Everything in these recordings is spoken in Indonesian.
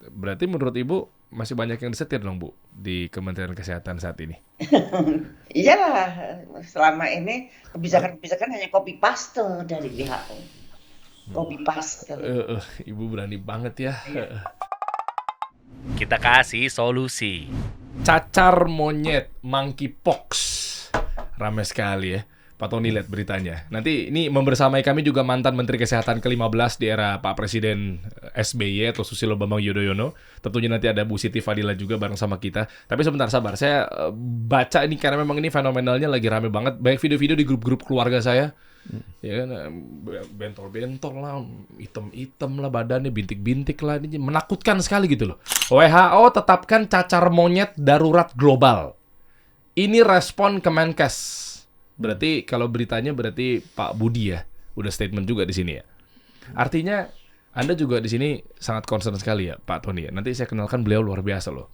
Berarti menurut Ibu masih banyak yang disetir dong Bu di Kementerian Kesehatan saat ini. Iyalah, selama ini kebijakan-kebijakan hanya copy paste dari WHO. Copy paste. Ibu berani banget ya. Iya. Kita kasih solusi. Cacar monyet, monkeypox. Ramai sekali ya. Pak Tony lihat beritanya. Nanti ini membersamai kami juga mantan Menteri Kesehatan ke-15 di era Pak Presiden SBY atau Susilo Bambang Yudhoyono. Tentunya nanti ada Bu Siti Fadila juga bareng sama kita. Tapi sebentar sabar, saya baca ini karena memang ini fenomenalnya lagi rame banget. Banyak video-video di grup-grup keluarga saya. Ya kan, bentol-bentol lah, item-item lah badannya, bintik-bintik lah. Ini menakutkan sekali gitu loh. WHO tetapkan cacar monyet darurat global. Ini respon Kemenkes. Berarti kalau beritanya berarti Pak Budi ya, udah statement juga di sini ya. Artinya Anda juga di sini sangat concern sekali ya, Pak Tony ya. Nanti saya kenalkan beliau luar biasa loh.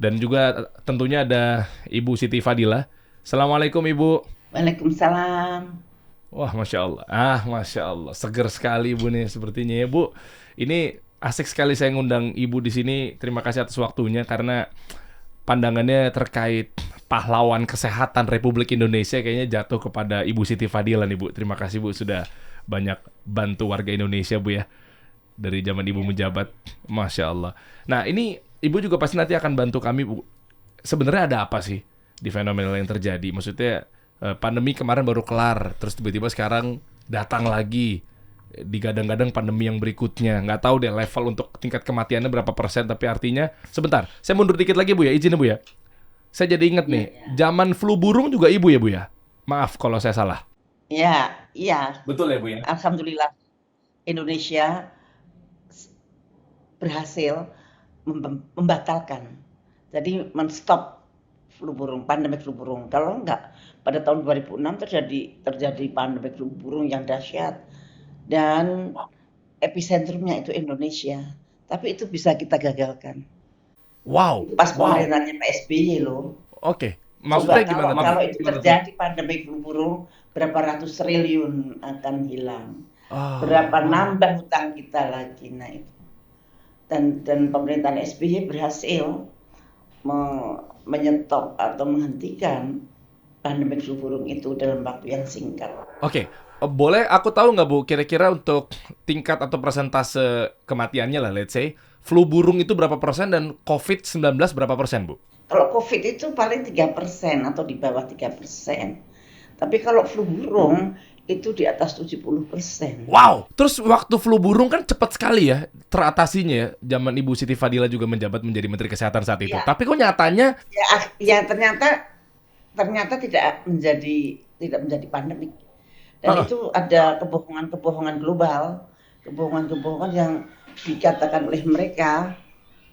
Dan juga tentunya ada Ibu Siti Fadila. Assalamualaikum Ibu. Waalaikumsalam. Wah, Masya Allah. Masya Allah. Seger sekali Ibu nih sepertinya ya Bu. Ini asik sekali saya ngundang Ibu di sini. Terima kasih atas waktunya karena pandangannya terkait pahlawan kesehatan Republik Indonesia kayaknya jatuh kepada Ibu Siti Fadila nih Bu. Terima kasih Bu sudah banyak bantu warga Indonesia Bu ya. Dari zaman Ibu menjabat. Masya Allah. Nah ini Ibu juga pasti nanti akan bantu kami Bu. Sebenarnya ada apa sih di fenomena yang terjadi? Maksudnya pandemi kemarin baru kelar. Terus tiba-tiba sekarang datang lagi. Digadang-gadang pandemi yang berikutnya. Nggak tahu deh level untuk tingkat kematiannya berapa persen. Tapi artinya, sebentar. Saya mundur dikit lagi Bu ya. Izin Bu ya. Saya jadi inget nih, zaman flu burung juga Ibu ya Bu ya? Maaf kalau saya salah. Ya, iya. Betul ya Bu ya? Alhamdulillah Indonesia berhasil membatalkan. Jadi menstop flu burung, pandemi flu burung. Kalau enggak, pada tahun 2006 terjadi pandemi flu burung yang dahsyat. Dan epicentrumnya itu Indonesia. Tapi itu bisa kita gagalkan. Wow. Pas pemerintahannya Pak SBY loh. Oke. Maksudnya gimana? Kalau itu terjadi pandemi flu burung, berapa ratus triliun akan hilang. Berapa nambah hutang kita lagi. Nah itu. Dan pemerintahan SBY berhasil menyetop atau menghentikan pandemi flu burung itu dalam waktu yang singkat. Oke. Boleh aku tahu nggak Bu, kira-kira untuk tingkat atau persentase kematiannya lah, let's say, flu burung itu berapa persen dan COVID-19 berapa persen, Bu? Kalau COVID itu paling 3% atau di bawah 3%. Tapi kalau flu burung itu di atas 70%. Wow! Terus waktu flu burung kan cepat sekali ya teratasinya ya. Zaman Ibu Siti Fadila juga menjabat menjadi Menteri Kesehatan saat itu. Ya. Tapi kok nyatanya... Ya ternyata tidak menjadi pandemik. Dan itu ada kebohongan global, kebohongan yang dikatakan oleh mereka.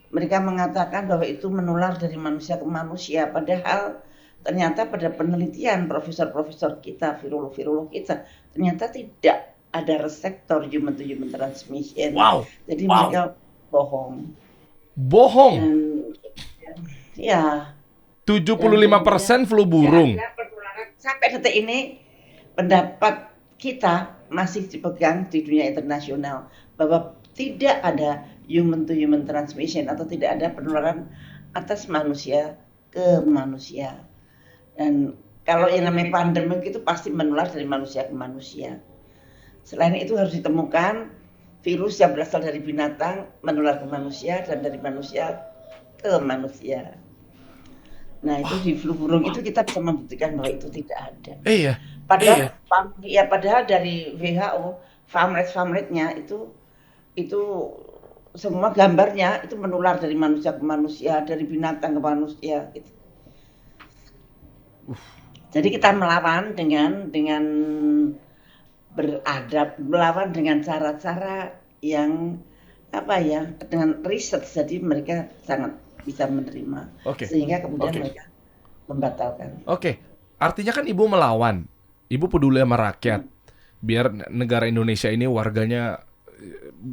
Mereka mengatakan bahwa itu menular dari manusia ke manusia, padahal ternyata pada penelitian profesor-profesor kita, virolog-virolog kita, ternyata tidak ada reseptor human to human transmission. Wow. Jadi mereka bohong. Ya. 75% flu burung. Sampai detik ini pendapat kita masih dipegang di dunia internasional bahwa tidak ada human to human transmission atau tidak ada penularan atas manusia ke manusia. Dan kalau yang namanya pandemi itu pasti menular dari manusia ke manusia. Selain itu harus ditemukan virus yang berasal dari binatang menular ke manusia dan dari manusia ke manusia. Nah itu di flu burung itu kita bisa membuktikan bahwa itu tidak ada. Iya. Padahal dari WHO farm-rate-nya itu semua gambarnya itu menular dari manusia ke manusia, dari binatang ke manusia gitu. Jadi kita melawan dengan beradab, melawan dengan cara-cara yang dengan riset. Jadi mereka sangat bisa menerima. Sehingga kemudian mereka membatalkan. Artinya kan Ibu melawan. Ibu peduli sama rakyat. Biar negara Indonesia ini warganya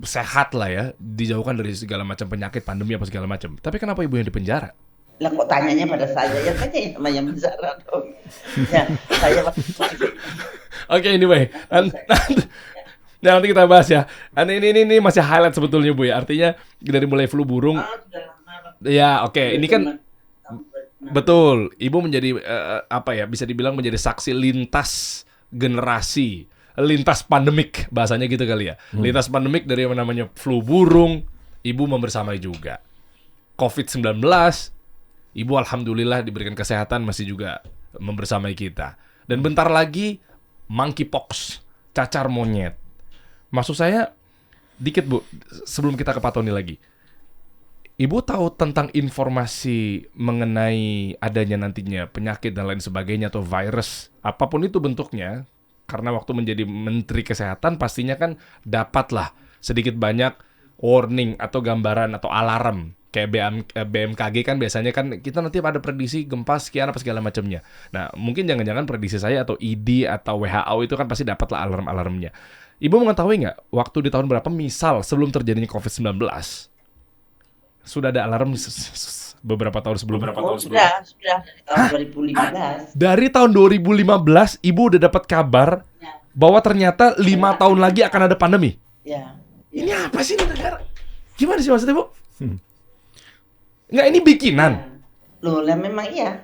sehat lah ya, dijauhkan dari segala macam penyakit, pandemi apa segala macam. Tapi kenapa Ibu yang dipenjara? Lah kok tanyanya pada saya? Ya tanya sama yang penjara dong. Ya, saya anyway. Nah, nanti kita bahas ya. Ini masih highlight sebetulnya Bu ya. Artinya dari mulai flu burung. Sudah lama. Ya, oke. Ini kan betul. Ibu menjadi apa ya? Bisa dibilang menjadi saksi lintas generasi, lintas pandemik bahasanya gitu kali ya. Lintas pandemik dari yang namanya flu burung, Ibu membersamai juga. COVID-19, Ibu alhamdulillah diberikan kesehatan masih juga membersamai kita. Dan bentar lagi monkeypox, cacar monyet. Maksud saya dikit Bu, sebelum kita ke Pak Tony lagi. Ibu tahu tentang informasi mengenai adanya nantinya penyakit dan lain sebagainya atau virus, apapun itu bentuknya, karena waktu menjadi Menteri Kesehatan pastinya kan dapatlah sedikit banyak warning atau gambaran atau alarm. Kayak BMKG kan biasanya kan kita nanti ada prediksi gempa sekian apa segala macamnya. Nah mungkin jangan-jangan prediksi saya atau ID atau WHO itu kan pasti dapatlah alarm-alarmnya. Ibu mengetahui nggak waktu di tahun berapa misal sebelum terjadinya COVID-19 sudah ada alarm beberapa tahun sebelum Sudah tahun 2015. Dari tahun 2015 Ibu udah dapat kabar bahwa ternyata 5 tahun lagi akan ada pandemi. Ya. Ini apa sih ini negara? Gimana sih maksudnya Bu? Nggak, ini bikinan. Loh, lah memang iya.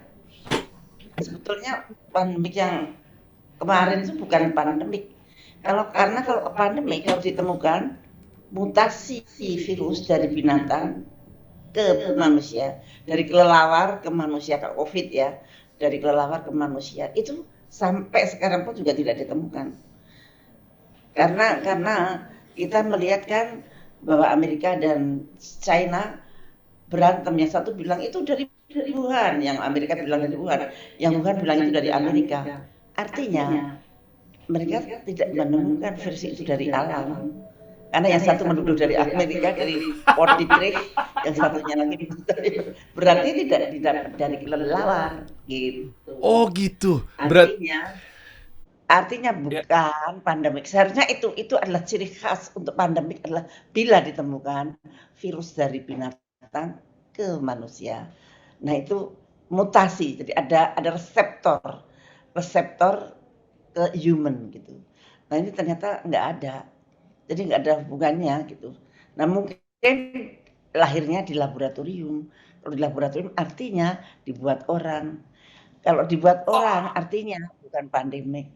Sebetulnya pandemik yang kemarin itu bukan pandemik. Karena kalau pandemik harus ditemukan mutasi virus dari binatang ke manusia, dari kelelawar ke manusia, ke COVID ya, dari kelelawar ke manusia itu sampai sekarang pun juga tidak ditemukan. Karena kita melihat kan bahwa Amerika dan China berantem, yang satu bilang itu dari Wuhan, yang Amerika bilang dari Wuhan, yang Wuhan bilang itu dari Amerika. Artinya mereka tidak menemukan versi itu dari alam. Karena yang satu menuduh dari Amerika, dari Portitrix, yang satunya lagi berarti tidak didapat dari kelelawar gitu. Oh gitu. Artinya bukan pandemik. Seharusnya itu adalah ciri khas untuk pandemik adalah bila ditemukan virus dari binatang ke manusia. Nah itu mutasi. Jadi ada reseptor ke human gitu. Nah ini ternyata nggak ada. Jadi nggak ada hubungannya gitu. Nah mungkin lahirnya di laboratorium. Kalau di laboratorium artinya dibuat orang. Kalau dibuat orang artinya bukan pandemik.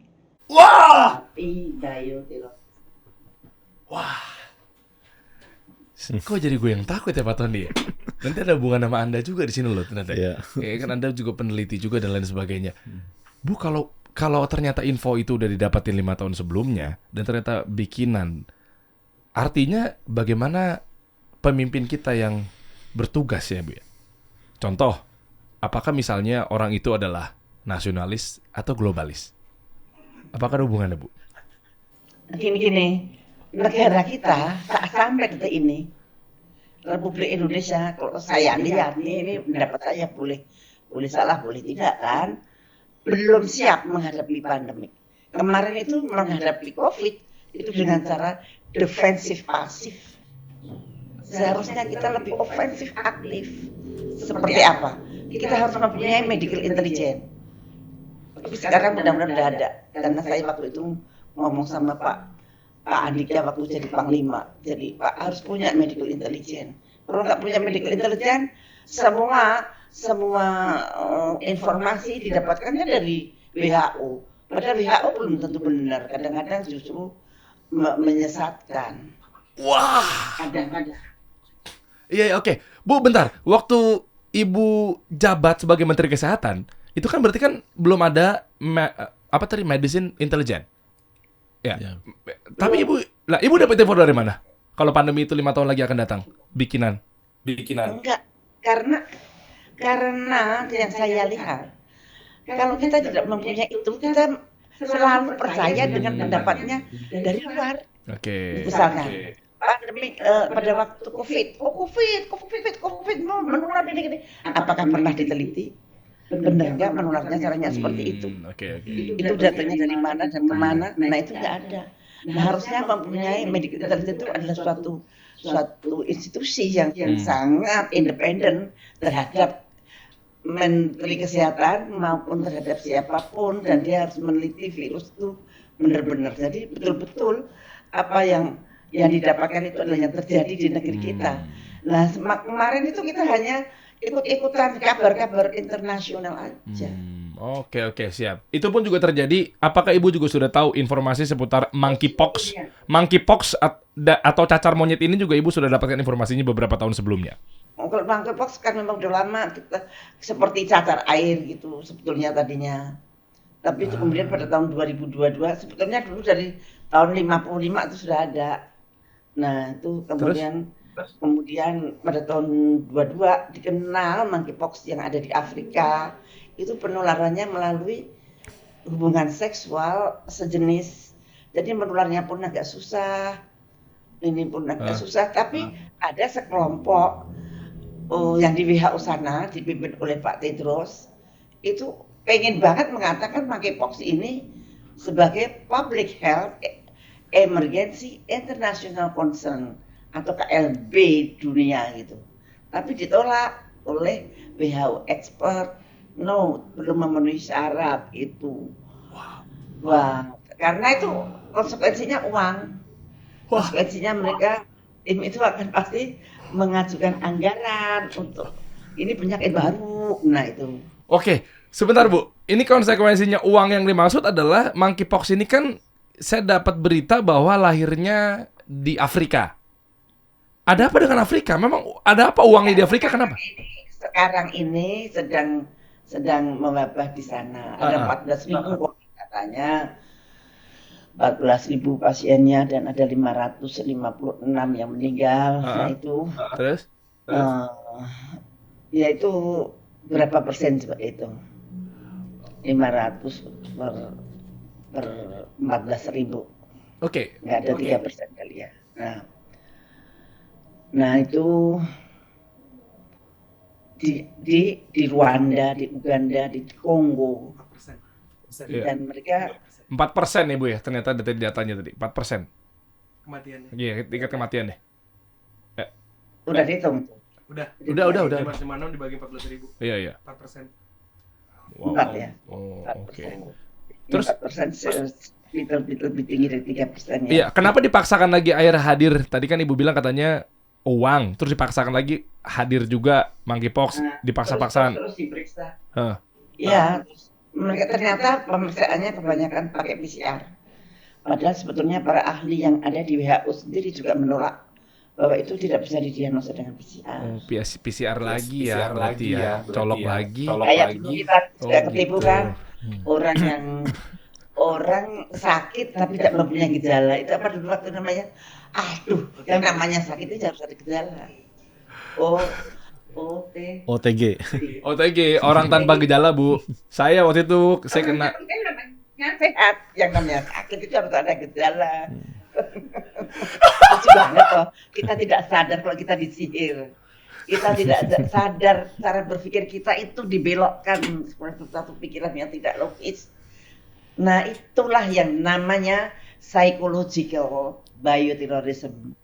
Wah. Tapi bioterroris. Wah. Kok jadi gue yang takut ya Pak Tony ya? Nanti ada hubungan sama Anda juga di sini loh ternyata. Iya. Kayaknya kan Anda juga peneliti juga dan lain sebagainya. Bu, kalau ternyata info itu udah didapatin 5 tahun sebelumnya dan ternyata bikinan, artinya bagaimana pemimpin kita yang bertugas ya Bu ya? Contoh, apakah misalnya orang itu adalah nasionalis atau globalis? Apakah ada hubungannya Bu? Gini, negara kita sampai detik ini, Republik Indonesia, kalau saya lihat ini pendapat saya boleh salah, boleh tidak kan, belum siap menghadapi pandemik. Kemarin itu menghadapi COVID itu dengan cara defensif pasif. Seharusnya kita lebih ofensif aktif. Seperti apa? Kita harus mempunyai medical intelligence. Tapi sekarang mudah-mudahan udah ada. Karena saya waktu itu ngomong sama Pak Andika waktu jadi Panglima. Jadi Pak harus punya medical intelligence. Kalau nggak punya medical intelligence, semua informasi didapatkannya dari WHO. Padahal WHO belum tentu benar. Kadang-kadang justru menyesatkan. Wah. Kadang-kadang. Iya, oke. Bu, bentar. Waktu Ibu jabat sebagai Menteri Kesehatan, itu kan berarti kan belum ada medicine intelligence. Ya. Tapi Ibu dapat info dari mana? Kalau pandemi itu 5 tahun lagi akan datang, bikinan. Enggak, karena yang saya lihat, kalau kita tidak mempunyai itu, kita selalu percaya dengan pendapatnya dari luar. Oke. Misalnya, pandemi pada waktu COVID menular gini. Apakah pernah diteliti? Benar nggak menularnya caranya seperti itu? Oke. Itu datanya dari mana dan kemana? Nah itu nggak ada. Nah harusnya mempunyai medical intelligence itu adalah suatu institusi yang sangat independen terhadap Menteri Kesehatan maupun terhadap siapapun, dan dia harus meneliti virus itu benar-benar. Jadi betul-betul apa yang didapatkan itu adalah yang terjadi di negeri kita. Nah, kemarin itu kita hanya ikut-ikutan kabar-kabar internasional aja. Oke, siap. Itu pun juga terjadi. Apakah Ibu juga sudah tahu informasi seputar monkeypox? Iya. Monkeypox atau cacar monyet ini juga Ibu sudah dapatkan informasinya beberapa tahun sebelumnya. Kalau monkeypox kan memang udah lama kita seperti cacar air gitu sebetulnya tadinya. Tapi itu kemudian pada tahun 2022 sebetulnya dulu dari tahun 55 itu sudah ada. Nah, itu kemudian pada tahun 22 dikenal monkeypox yang ada di Afrika. Itu penularannya melalui hubungan seksual sejenis. Jadi menularnya pun agak susah. Ini pun agak susah, tapi ada sekelompok yang di WHO sana dipimpin oleh Pak Tedros itu pengen banget mengatakan monkeypox ini sebagai public health emergency international concern atau KLB dunia gitu. Tapi ditolak oleh WHO expert. No, belum memenuhi syarat itu. Wah, karena itu konsekuensinya uang. Konsekuensinya mereka tim itu akan pasti mengajukan anggaran untuk ini penyakit baru. Nah itu. Oke, sebentar Bu. Ini konsekuensinya uang yang dimaksud adalah monkeypox ini kan saya dapat berita bahwa lahirnya di Afrika. Ada apa dengan Afrika? Memang ada apa uangnya di Afrika? Kenapa? Sekarang ini sedang mewabah di sana. Ada 14.000 katanya. 14.000 pasiennya dan ada 556 yang meninggal. Nah itu. Terus? Ya itu berapa persen coba itu? 500 per 14.000. Oke. Nggak ada 3% kali ya. Nah itu di Rwanda, di Uganda, di Kongo. Dan mereka 4% nih Bu ya, ternyata datanya tadi 4%. Kematiannya. Iya, tingkat kematiannya. Ya. Udah dihitung. Udah. 556 dibagi 14.000. Iya. 4%. Wow. 4 ya. Oh, 4%. oke. Terus 4% lebih tinggi dari 3% ya. Iya, kenapa dipaksakan lagi air hadir? Tadi kan Ibu bilang katanya uang, terus dipaksakan lagi hadir juga monkeypox, dipaksa-paksaan. Terus diperiksa. Hah. Iya, mereka ternyata pemeriksaannya kebanyakan pakai PCR. Padahal sebetulnya para ahli yang ada di WHO sendiri juga menolak bahwa itu tidak bisa didiagnosa dengan PCR. Oh, PCR lagi ya, berarti ya. Colok lagi. Kayak dulu kita sudah ketipu gitu. kan, orang sakit tapi tidak mempunyai gejala. Itu apa dulu waktu namanya? Aduh, yang namanya sakit itu harus ada gejala. OTG. OTG, orang tanpa gejala, Bu. Saya waktu itu saya kena Yang sehat, yang namanya sakit itu harus ada gejala. Lucu banget loh. Kita tidak sadar kalau kita disihir. Kita tidak sadar cara berpikir kita itu dibelokkan seperti satu pikiran yang tidak logis. Nah, itulah yang namanya psychological bioterrorism.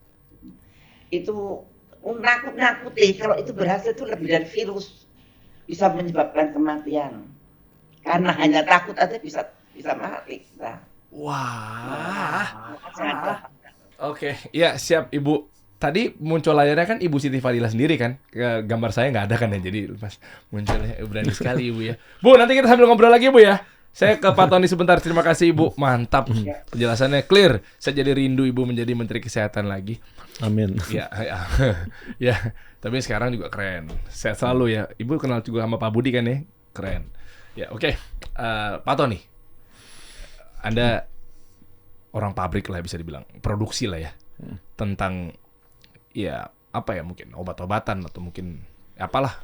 Itu nakut-nakuti kalau itu berhasil itu lebih dari virus, bisa menyebabkan kematian. Karena hanya takut aja bisa mati. Nah. Wah. Oke, ya siap Ibu. Tadi muncul layarnya kan Ibu Siti Fadila sendiri kan. Gambar saya nggak ada kan ya, jadi pas munculnya berani sekali Ibu ya. Bu, nanti kita sambil ngobrol lagi Bu ya. Saya ke Pak Tony sebentar. Terima kasih Ibu, mantap. Penjelasannya clear. Saya jadi rindu Ibu menjadi Menteri Kesehatan lagi. Amin. Ya, tapi sekarang juga keren. Sehat selalu ya. Ibu kenal juga sama Pak Budi kan ya? Keren. Ya, oke. Pak Tony, Anda orang pabrik lah bisa dibilang, produksi lah ya. Tentang ya apa ya, mungkin obat-obatan atau mungkin apalah.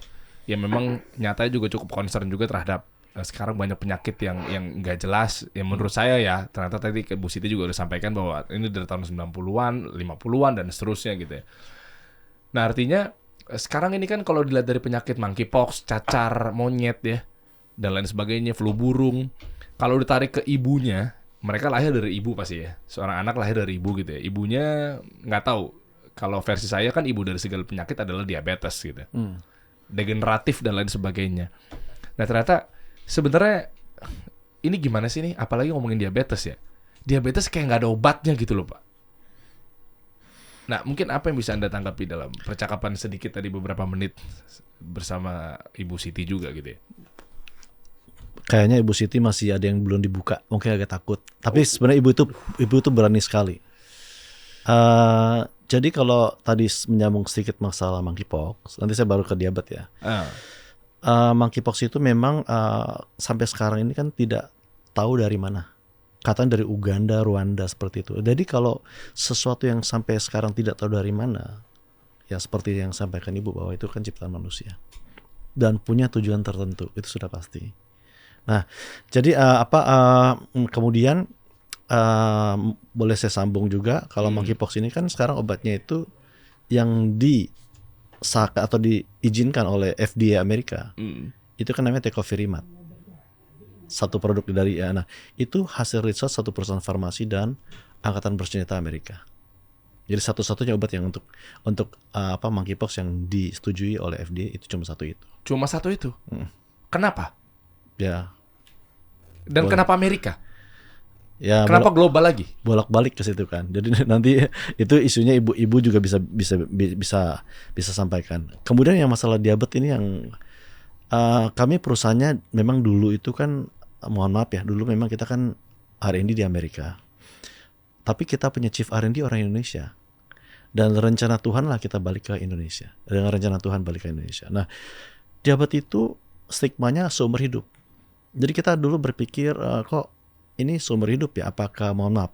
Ya memang nyatanya juga cukup concern juga terhadap sekarang banyak penyakit yang nggak jelas. Yang menurut saya ya, ternyata tadi Bu Siti juga udah sampaikan bahwa ini dari tahun 90-an, 50-an dan seterusnya gitu ya. Nah, artinya sekarang ini kan kalau dilihat dari penyakit monkeypox, cacar monyet ya, dan lain sebagainya, flu burung, kalau ditarik ke ibunya, mereka lahir dari ibu pasti ya. Seorang anak lahir dari ibu gitu ya. Ibunya nggak tahu. Kalau versi saya kan ibu dari segala penyakit adalah diabetes gitu. Degeneratif dan lain sebagainya. Nah, ternyata sebenarnya ini gimana sih nih? Apalagi ngomongin diabetes ya. Diabetes kayak nggak ada obatnya gitu loh Pak. Nah, mungkin apa yang bisa Anda tanggapi dalam percakapan sedikit tadi beberapa menit bersama Ibu Siti juga gitu ya? Kayaknya Ibu Siti masih ada yang belum dibuka, mungkin agak takut. Tapi sebenarnya ibu itu berani sekali. Jadi kalau tadi menyambung sedikit masalah monkeypox, nanti saya baru ke diabetes ya. Monkeypox itu memang sampai sekarang ini kan tidak tahu dari mana. Katanya dari Uganda, Rwanda seperti itu. Jadi kalau sesuatu yang sampai sekarang tidak tahu dari mana, ya seperti yang sampaikan Ibu bahwa itu kan ciptaan manusia dan punya tujuan tertentu, itu sudah pasti. Nah, jadi kemudian boleh saya sambung juga kalau monkeypox ini kan sekarang obatnya itu yang disahkan atau diizinkan oleh FDA Amerika, itu kan namanya tecovirimat. Satu produk dari nah itu hasil riset satu perusahaan farmasi dan angkatan bersenjata Amerika. Jadi satu-satunya obat yang untuk monkeypox yang disetujui oleh FDA itu cuma satu itu. Cuma satu itu. Kenapa? Ya. Dan kenapa Amerika? Ya. Kenapa global lagi? Bolak-balik ke situ kan. Jadi nanti itu isunya ibu juga bisa sampaikan. Kemudian yang masalah diabetes ini yang kami perusahaannya memang dulu itu kan, mohon maaf ya, dulu memang kita kan R&D di Amerika. Tapi kita punya chief R&D orang Indonesia. Dan rencana Tuhan lah kita balik ke Indonesia. Dengan rencana Tuhan balik ke Indonesia. Nah, diabetes itu stigmanya seumur hidup. Jadi kita dulu berpikir, kok ini seumur hidup ya? Apakah, mohon maaf,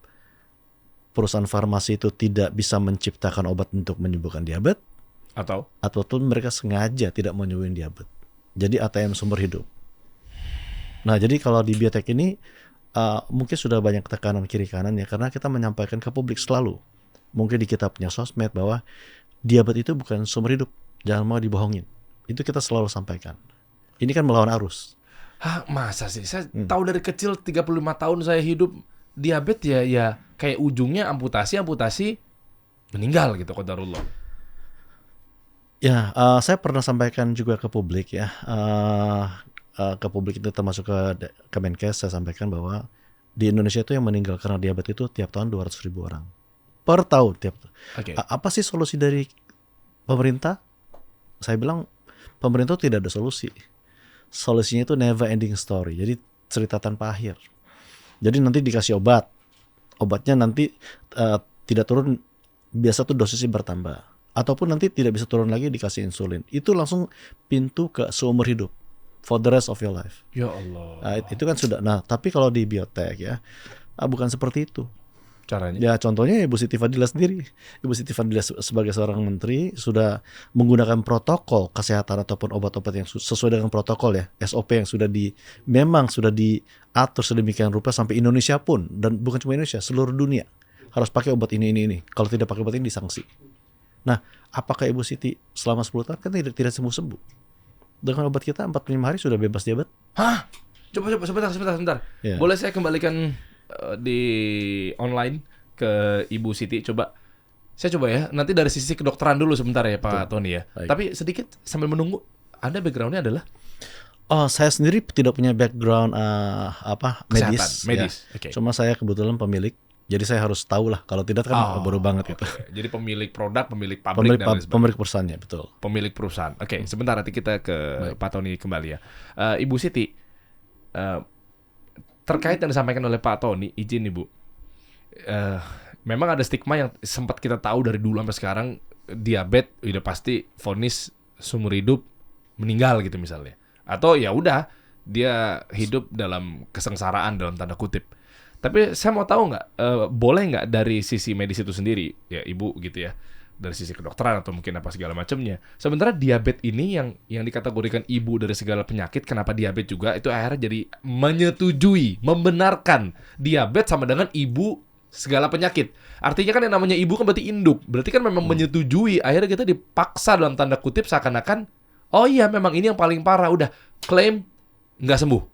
perusahaan farmasi itu tidak bisa menciptakan obat untuk menyembuhkan diabetes? Atau mereka sengaja tidak mau nyembuhin diabetes? Jadi ATM seumur hidup. Nah, jadi kalau di biotek ini mungkin sudah banyak tekanan kiri kanan ya, karena kita menyampaikan ke publik selalu, mungkin di kita punya sosmed, bahwa diabetes itu bukan seumur hidup, jangan mau dibohongin. Itu kita selalu sampaikan. Ini kan melawan arus. Hah, masa sih? Saya tahu dari kecil 35 tahun saya hidup diabetes ya kayak ujungnya amputasi meninggal gitu, qadarullah. Ya, saya pernah sampaikan juga ke publik ya, ke publik itu termasuk ke Kemenkes, saya sampaikan bahwa di Indonesia itu yang meninggal karena diabetes itu tiap tahun 200.000 orang per tahun. Okay. Apa sih solusi dari pemerintah? Saya bilang pemerintah tidak ada solusi. Solusinya itu never ending story. Jadi cerita tanpa akhir. Jadi nanti dikasih obatnya nanti tidak turun, biasa tuh dosisnya bertambah. Ataupun nanti tidak bisa turun lagi dikasih insulin. Itu langsung pintu ke seumur hidup. For the rest of your life. Ya Allah. Nah, itu kan sudah. Nah, tapi kalau di biotek ya, bukan seperti itu. Caranya? Ya contohnya Ibu Siti Fadila sendiri. Ibu Siti Fadila sebagai seorang menteri sudah menggunakan protokol kesehatan ataupun obat-obat yang sesuai dengan protokol ya. SOP yang memang sudah diatur sedemikian rupa sampai Indonesia pun. Dan bukan cuma Indonesia, seluruh dunia. Harus pakai obat ini. Kalau tidak pakai obat ini disanksi. Nah, apakah Ibu Siti selama 10 tahun kan tidak sembuh-sembuh? Dengan obat kita 45 hari sudah bebas diabetes. Hah? Coba sebentar. Yeah. Boleh saya kembalikan di online ke Ibu Siti? Saya coba ya. Nanti dari sisi kedokteran dulu sebentar ya Pak Tony ya. Baik. Tapi sedikit sambil menunggu, Anda backgroundnya adalah? Saya sendiri tidak punya background medis. Ya. Okay. Cuma saya kebetulan pemilik. Jadi saya harus tahu lah, kalau tidak kan baru banget gitu. Jadi pemilik produk, pemilik pabrik, pemilik perusahaannya, betul. Pemilik perusahaan. Oke, sebentar nanti kita ke Pak Tony kembali ya. Ibu Siti, terkait yang disampaikan oleh Pak Tony, izin Ibu. Memang ada stigma yang sempat kita tahu dari dulu sampai sekarang, diabetes udah pasti vonis seumur hidup meninggal gitu misalnya. Atau ya udah dia hidup dalam kesengsaraan dalam tanda kutip. Tapi saya mau tahu nggak, boleh nggak dari sisi medis itu sendiri, ya Ibu gitu ya, dari sisi kedokteran atau mungkin apa segala macamnya. Sementara diabetes ini yang dikategorikan ibu dari segala penyakit, kenapa diabetes juga, itu akhirnya jadi menyetujui, membenarkan diabetes sama dengan ibu segala penyakit. Artinya kan yang namanya ibu kan berarti induk, berarti kan memang menyetujui, akhirnya kita dipaksa dalam tanda kutip seakan-akan, oh iya memang ini yang paling parah, udah klaim nggak sembuh.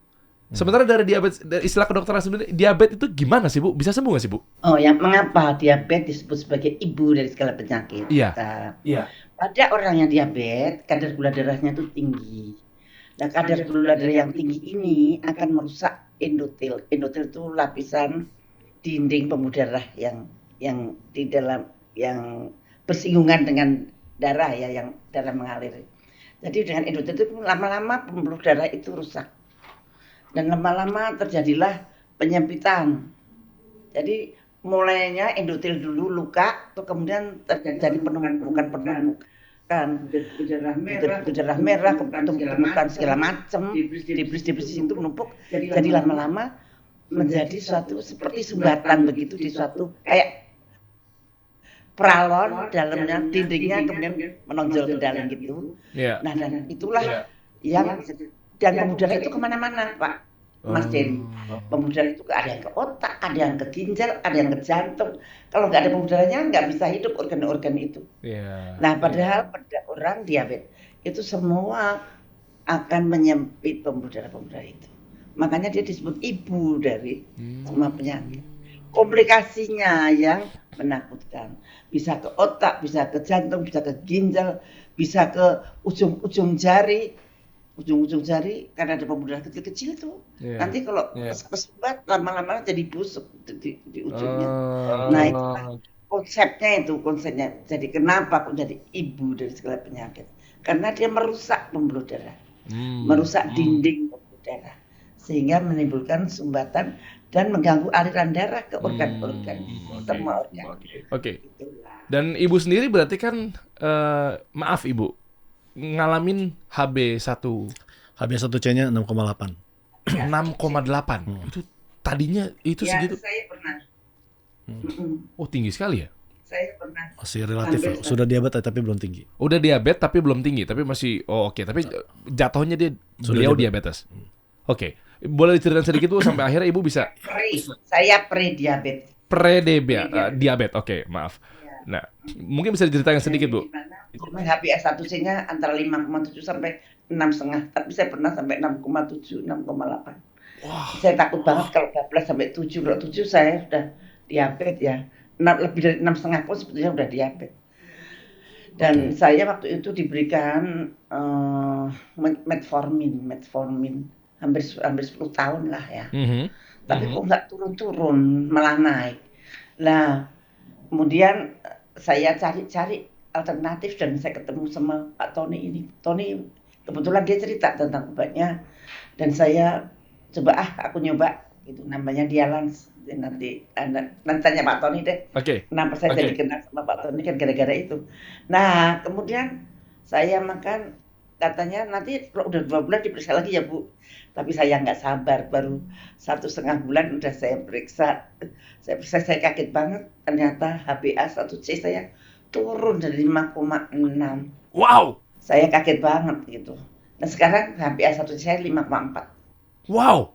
Sementara dari diabetes, dari istilah kedokteran sebenarnya, diabetes itu gimana sih Bu? Bisa sembuh nggak sih Bu? Oh, yang mengapa diabetes disebut sebagai ibu dari segala penyakit? Iya. Iya. Pada orang yang diabetes, kadar gula darahnya itu tinggi. Nah, kadar gula darah yang tinggi ini akan merusak endotel. Endotel itu lapisan dinding pembuluh darah yang di dalam yang bersinggungan dengan darah ya, yang darah mengalir. Jadi dengan endotel itu lama-lama pembuluh darah itu rusak dan lama-lama terjadilah penyempitan. Jadi mulainya endotel dulu luka, tuh kemudian terjadi penumpukan, darah merah, ketemukan segala macam, dibris itu menumpuk, jadi lama-lama menjadi suatu seperti sumbatan begitu di suatu kayak peralon dalamnya dindingnya kemudian menonjol ke dalam gitu. Iya. Nah dan itulah yang dan pembuluh darah itu kemana-mana Pak Mas Jerry. Pembuluh darah itu ada yang ke otak, ada yang ke ginjal, ada yang ke jantung. Kalau nggak ada pembuluh darahnya nggak bisa hidup organ-organ itu. Iya. Nah padahal pada orang diabetes itu semua akan menyempit pembuluh darah itu. Makanya dia disebut ibu dari semua penyakit. Komplikasinya yang menakutkan. Bisa ke otak, bisa ke jantung, bisa ke ginjal, bisa ke ujung-ujung jari. Ujung-ujung jari karena ada pembuluh darah kecil-kecil tuh. Iya. Nanti kalau kesumbat lama-lama jadi busuk di ujungnya. Oh. Nah itu konsepnya. Jadi kenapa kok jadi ibu dari segala penyakit? Karena dia merusak pembuluh darah, merusak dinding pembuluh darah, sehingga menimbulkan sumbatan dan mengganggu aliran darah ke organ-organ, semua organ. Oke. Dan ibu sendiri berarti kan, maaf ibu, ngalamin HB1 HB1C-nya 6,8. 6,8. Itu tadinya itu Ya, segitu. saya pernah. Oh, tinggi sekali ya? Saya pernah. Masih relatif ya. Sudah diabetes tapi belum tinggi. Udah diabetes tapi belum tinggi, tapi masih oke. Tapi jatuhnya beliau diabetes. Oke. Boleh diceritain sedikit Bu sampai akhirnya Ibu bisa Saya pre-diabetes. diabetes. Oke, maaf. Nah, mungkin bisa diceritakan sedikit Bu. HbA1c-nya antara 5,7 sampai 6,5, tapi saya pernah sampai 6,7, 6,8. Saya takut banget kalau bablas sampai 7. Kalau 7 saya sudah diabetes ya. Lebih dari 6,5 pun sebetulnya sudah diabetes. Dan saya waktu itu diberikan metformin hampir 10 tahun lah ya. Tapi kok nggak turun-turun, malah naik. Nah, kemudian saya cari alternatif dan saya ketemu sama Pak Tony ini. Tony kebetulan dia cerita tentang obatnya dan saya coba aku nyoba itu namanya Dialans. Nanti tanya Pak Tony deh. Kenapa saya jadi kenal sama Pak Tony kan gara-gara itu. Nah, kemudian saya makan, katanya nanti kalau udah 2 bulan diperiksa lagi ya Bu. Tapi saya nggak sabar, baru 1,5 bulan udah saya periksa. Saya kaget banget, ternyata HbA1c saya turun dari 5,6. Wow. Saya kaget banget gitu. Nah sekarang HbA1c saya 5,4. Wow.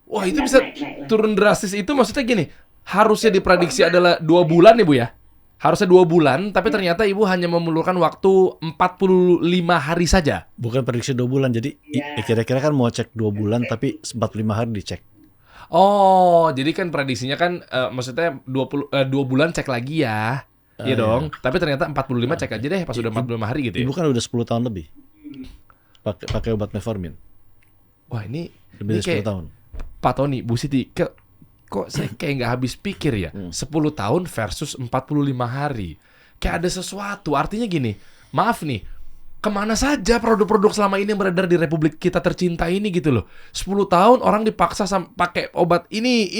Wah, itu bisa turun drastis. Itu maksudnya gini, harusnya diprediksi adalah 2 bulan ya Bu ya? Harusnya 2 bulan, tapi ternyata Ibu hanya memerlukan waktu 45 hari saja. Bukan prediksi 2 bulan, jadi kira-kira kan mau cek 2 bulan, tapi 45 hari dicek. Oh, jadi kan prediksinya kan maksudnya 2 bulan cek lagi ya. Iya dong. Tapi ternyata 45 cek aja deh pas udah 45 hari gitu ya. Ibu kan udah 10 tahun lebih pakai obat metformin. Wah, ini Lebih dari 10 kayak tahun. Pak Tony, Bu Siti, kok saya kayak nggak habis pikir ya. 10 tahun versus 45 hari. Kayak ada sesuatu. Artinya gini, maaf nih, kemana saja produk-produk selama ini yang beredar di Republik kita tercinta ini gitu loh. 10 tahun orang dipaksa pakai obat ini.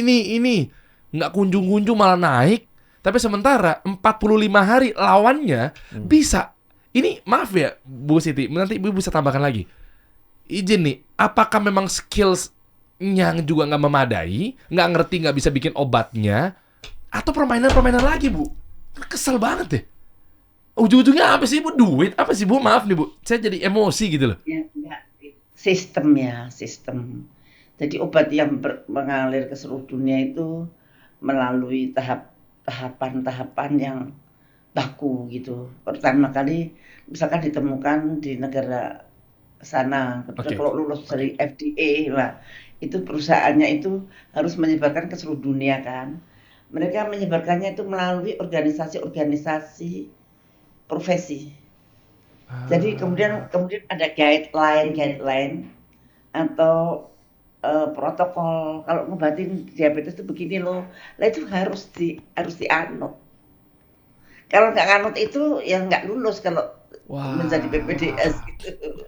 Nggak kunjung-kunjung malah naik. Tapi sementara 45 hari lawannya bisa. Ini maaf ya Bu Siti, nanti Ibu bisa tambahkan lagi. Izin nih, apakah memang skills-nya juga nggak memadai, nggak ngerti, nggak bisa bikin obatnya, atau permainan-permainan lagi Bu? Kesel banget deh. Ujung-ujungnya apa sih Bu? Duit? Apa sih Bu? Maaf nih Bu, saya jadi emosi gitu loh. Sistem. Jadi obat yang mengalir ke seluruh dunia itu melalui tahapan-tahapan yang baku gitu. Pertama kali misalkan ditemukan di negara sana, kalau lulus dari FDA lah, itu perusahaannya itu harus menyebarkan ke seluruh dunia kan. Mereka menyebarkannya itu melalui organisasi-organisasi profesi. Jadi kemudian ada guideline atau protokol kalau ngobatin diabetes itu begini loh. Lah itu harus dianut. Kalau nggak nganut itu ya nggak lulus kalau Wah. menjadi PPDS gitu.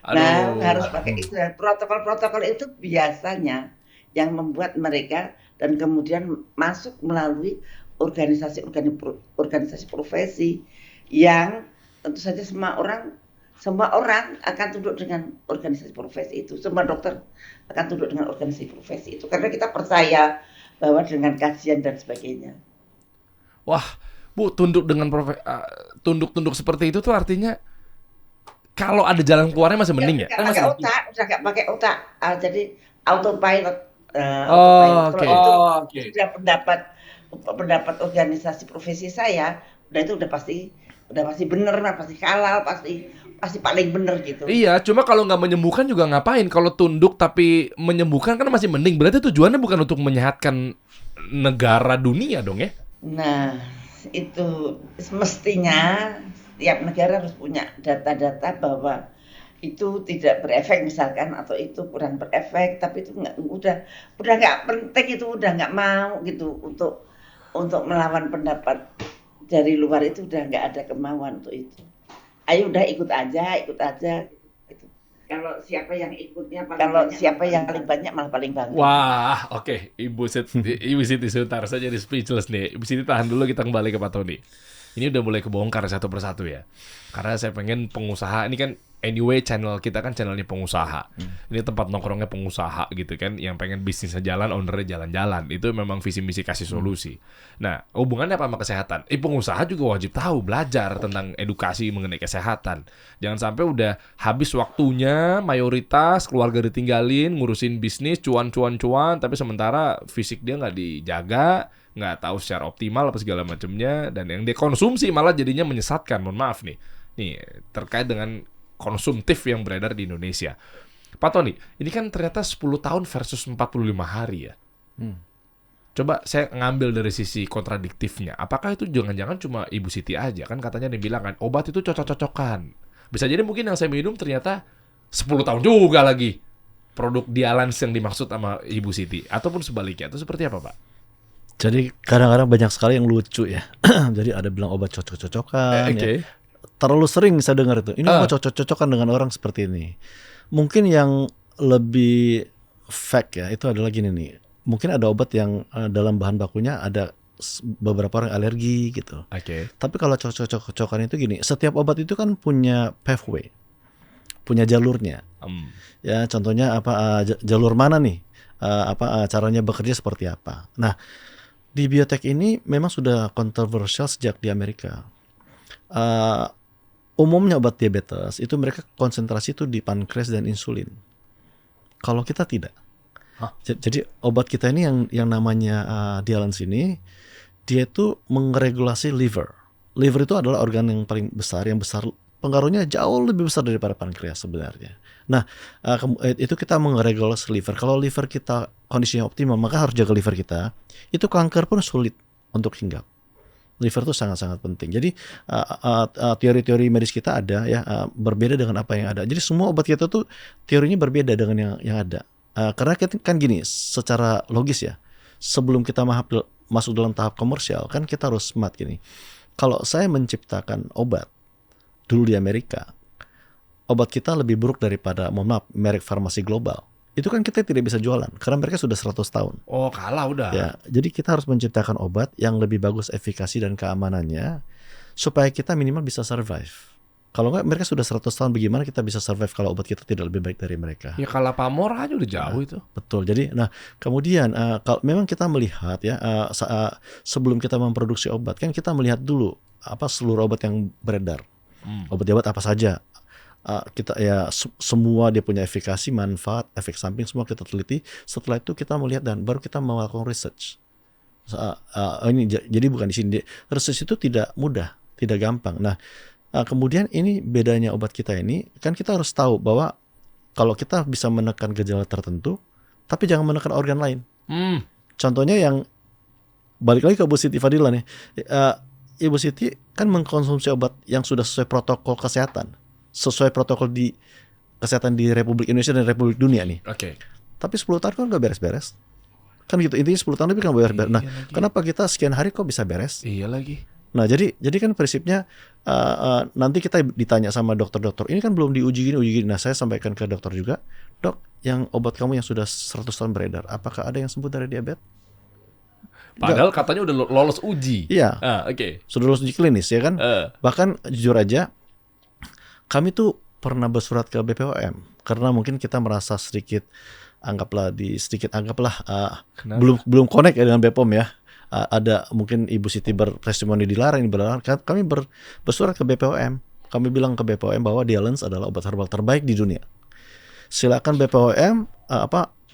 Nah, harus pakai itu. Protokol-protokol itu biasanya yang membuat mereka dan kemudian masuk melalui organisasi profesi yang tentu saja semua orang akan tunduk dengan organisasi profesi itu. Semua dokter akan tunduk dengan organisasi profesi itu karena kita percaya bahwa dengan kajian dan sebagainya. Wah, Bu, tunduk seperti itu tuh artinya kalau ada jalan keluarnya masih mending ya? Nggak pakai otak, udah nggak pakai otak. Jadi autopilot. Oh, Kalau oke. itu sudah pendapat organisasi profesi saya, itu udah pasti benar, pasti halal, pasti paling benar gitu. Iya, cuma kalau nggak menyembuhkan juga ngapain? Kalau tunduk tapi menyembuhkan kan masih mending. Berarti tujuannya bukan untuk menyehatkan negara dunia dong ya? Nah, itu semestinya setiap negara harus punya data-data bahwa itu tidak berefek misalkan atau itu kurang berefek, tapi itu udah nggak penting, itu udah nggak mau gitu untuk melawan pendapat dari luar, itu udah nggak ada kemauan untuk itu. Ayo udah ikut aja gitu. Kalau siapa yang ikutnya paling banyak malah paling bangga. Wah, oke. Ibu Siti sebentar saya jadi speechless nih. Ibu Siti tahan dulu, kita kembali ke Pak Tony. Ini udah mulai kebongkar satu persatu ya. Karena saya pengen pengusaha, ini kan anyway channel kita kan channelnya pengusaha. Ini tempat nongkrongnya pengusaha gitu kan, yang pengen bisnisnya jalan, ownernya jalan-jalan. Itu memang visi misi kasih solusi. Nah, hubungannya apa sama kesehatan? Pengusaha juga wajib tahu, belajar tentang edukasi mengenai kesehatan. Jangan sampai udah habis waktunya, mayoritas keluarga ditinggalin, ngurusin bisnis, cuan, tapi sementara fisik dia nggak dijaga, nggak tahu secara optimal apa segala macamnya, dan yang dia konsumsi malah jadinya menyesatkan. Mohon maaf nih terkait dengan konsumtif yang beredar di Indonesia. Pak Tony, ini kan ternyata 10 tahun versus 45 hari ya. Coba saya ngambil dari sisi kontradiktifnya. Apakah itu jangan-jangan cuma Ibu Siti aja? Kan katanya dia bilang kan obat itu cocok-cocokan. Bisa jadi mungkin yang saya minum ternyata 10 tahun juga lagi produk Dialans yang dimaksud sama Ibu Siti, ataupun sebaliknya. Itu seperti apa, Pak? Jadi kadang-kadang banyak sekali yang lucu ya. Jadi ada bilang obat cocok-cocokan. Ya. Terlalu sering saya dengar itu. Ini obat cocok-cocokan dengan orang seperti ini. Mungkin yang lebih fact ya itu adalah gini nih. Mungkin ada obat yang dalam bahan bakunya ada beberapa orang alergi gitu. Tapi kalau cocok-cocokan itu gini. Setiap obat itu kan punya pathway, punya jalurnya. Ya contohnya apa jalur mana nih? Caranya bekerja seperti apa? Nah, di biotek ini memang sudah kontroversial sejak di Amerika. Umumnya obat diabetes itu mereka konsentrasi itu di pankreas dan insulin. Kalau kita tidak. Jadi obat kita ini yang namanya Dialans ini, dia itu mengregulasi liver. Liver itu adalah organ yang paling besar, pengaruhnya jauh lebih besar daripada pankreas sebenarnya. Nah, itu kita mengregulasi liver. Kalau liver kita kondisinya optimal, maka harus jaga liver kita. Itu kanker pun sulit untuk hinggap. Liver itu sangat-sangat penting. Jadi teori-teori medis kita ada ya berbeda dengan apa yang ada. Jadi semua obat kita tuh teorinya berbeda dengan yang ada. Karena kan gini, secara logis ya, sebelum kita masuk dalam tahap komersial, kan kita harus smart gini. Kalau saya menciptakan obat dulu di Amerika, obat kita lebih buruk daripada, mohon maaf, merek farmasi global. Itu kan kita tidak bisa jualan karena mereka sudah 100 tahun. Oh, kalah udah. Ya, jadi kita harus menciptakan obat yang lebih bagus efikasi dan keamanannya supaya kita minimal bisa survive. Kalau nggak, mereka sudah 100 tahun, bagaimana kita bisa survive kalau obat kita tidak lebih baik dari mereka? Ya kalah pamor aja udah jauh itu. Betul. Jadi, kemudian kalau memang kita melihat ya sebelum kita memproduksi obat, kan kita melihat dulu apa seluruh obat yang beredar. Obat-obat apa saja. Kita ya semua dia punya efikasi, manfaat, efek samping semua kita teliti. Setelah itu kita melihat dan baru kita melakukan research. Ini jadi bukan di sini. Research itu tidak mudah, tidak gampang. Nah, kemudian ini bedanya obat kita ini, kan kita harus tahu bahwa kalau kita bisa menekan gejala tertentu, tapi jangan menekan organ lain. Contohnya yang balik lagi ke Bu Siti Fadila nih. Ibu Siti kan mengkonsumsi obat yang sudah sesuai protokol kesehatan. Sesuai protokol di kesehatan di Republik Indonesia dan Republik Dunia nih. Tapi 10 tahun kan gak beres-beres. Kan gitu, intinya 10 tahun lebih kan beres-beres. Nah, kenapa kita sekian hari kok bisa beres? Iya lagi. Nah, jadi kan prinsipnya nanti kita ditanya sama dokter-dokter, ini kan belum diuji gini. Nah, saya sampaikan ke dokter juga, dok, yang obat kamu yang sudah 100 tahun beredar, apakah ada yang sembuh dari diabetes? Padahal katanya udah lolos uji. Iya. Oke. Sudah lulus uji klinis ya kan? Eh. Bahkan jujur aja, kami tuh pernah bersurat ke BPOM karena mungkin kita merasa sedikit anggaplah Kenapa? belum connect ya dengan BPOM ya. Ada mungkin Ibu Siti bertestimoni dilarang. Kami bersurat ke BPOM. Kami bilang ke BPOM bahwa Dialence adalah obat herbal terbaik di dunia. Silakan BPOM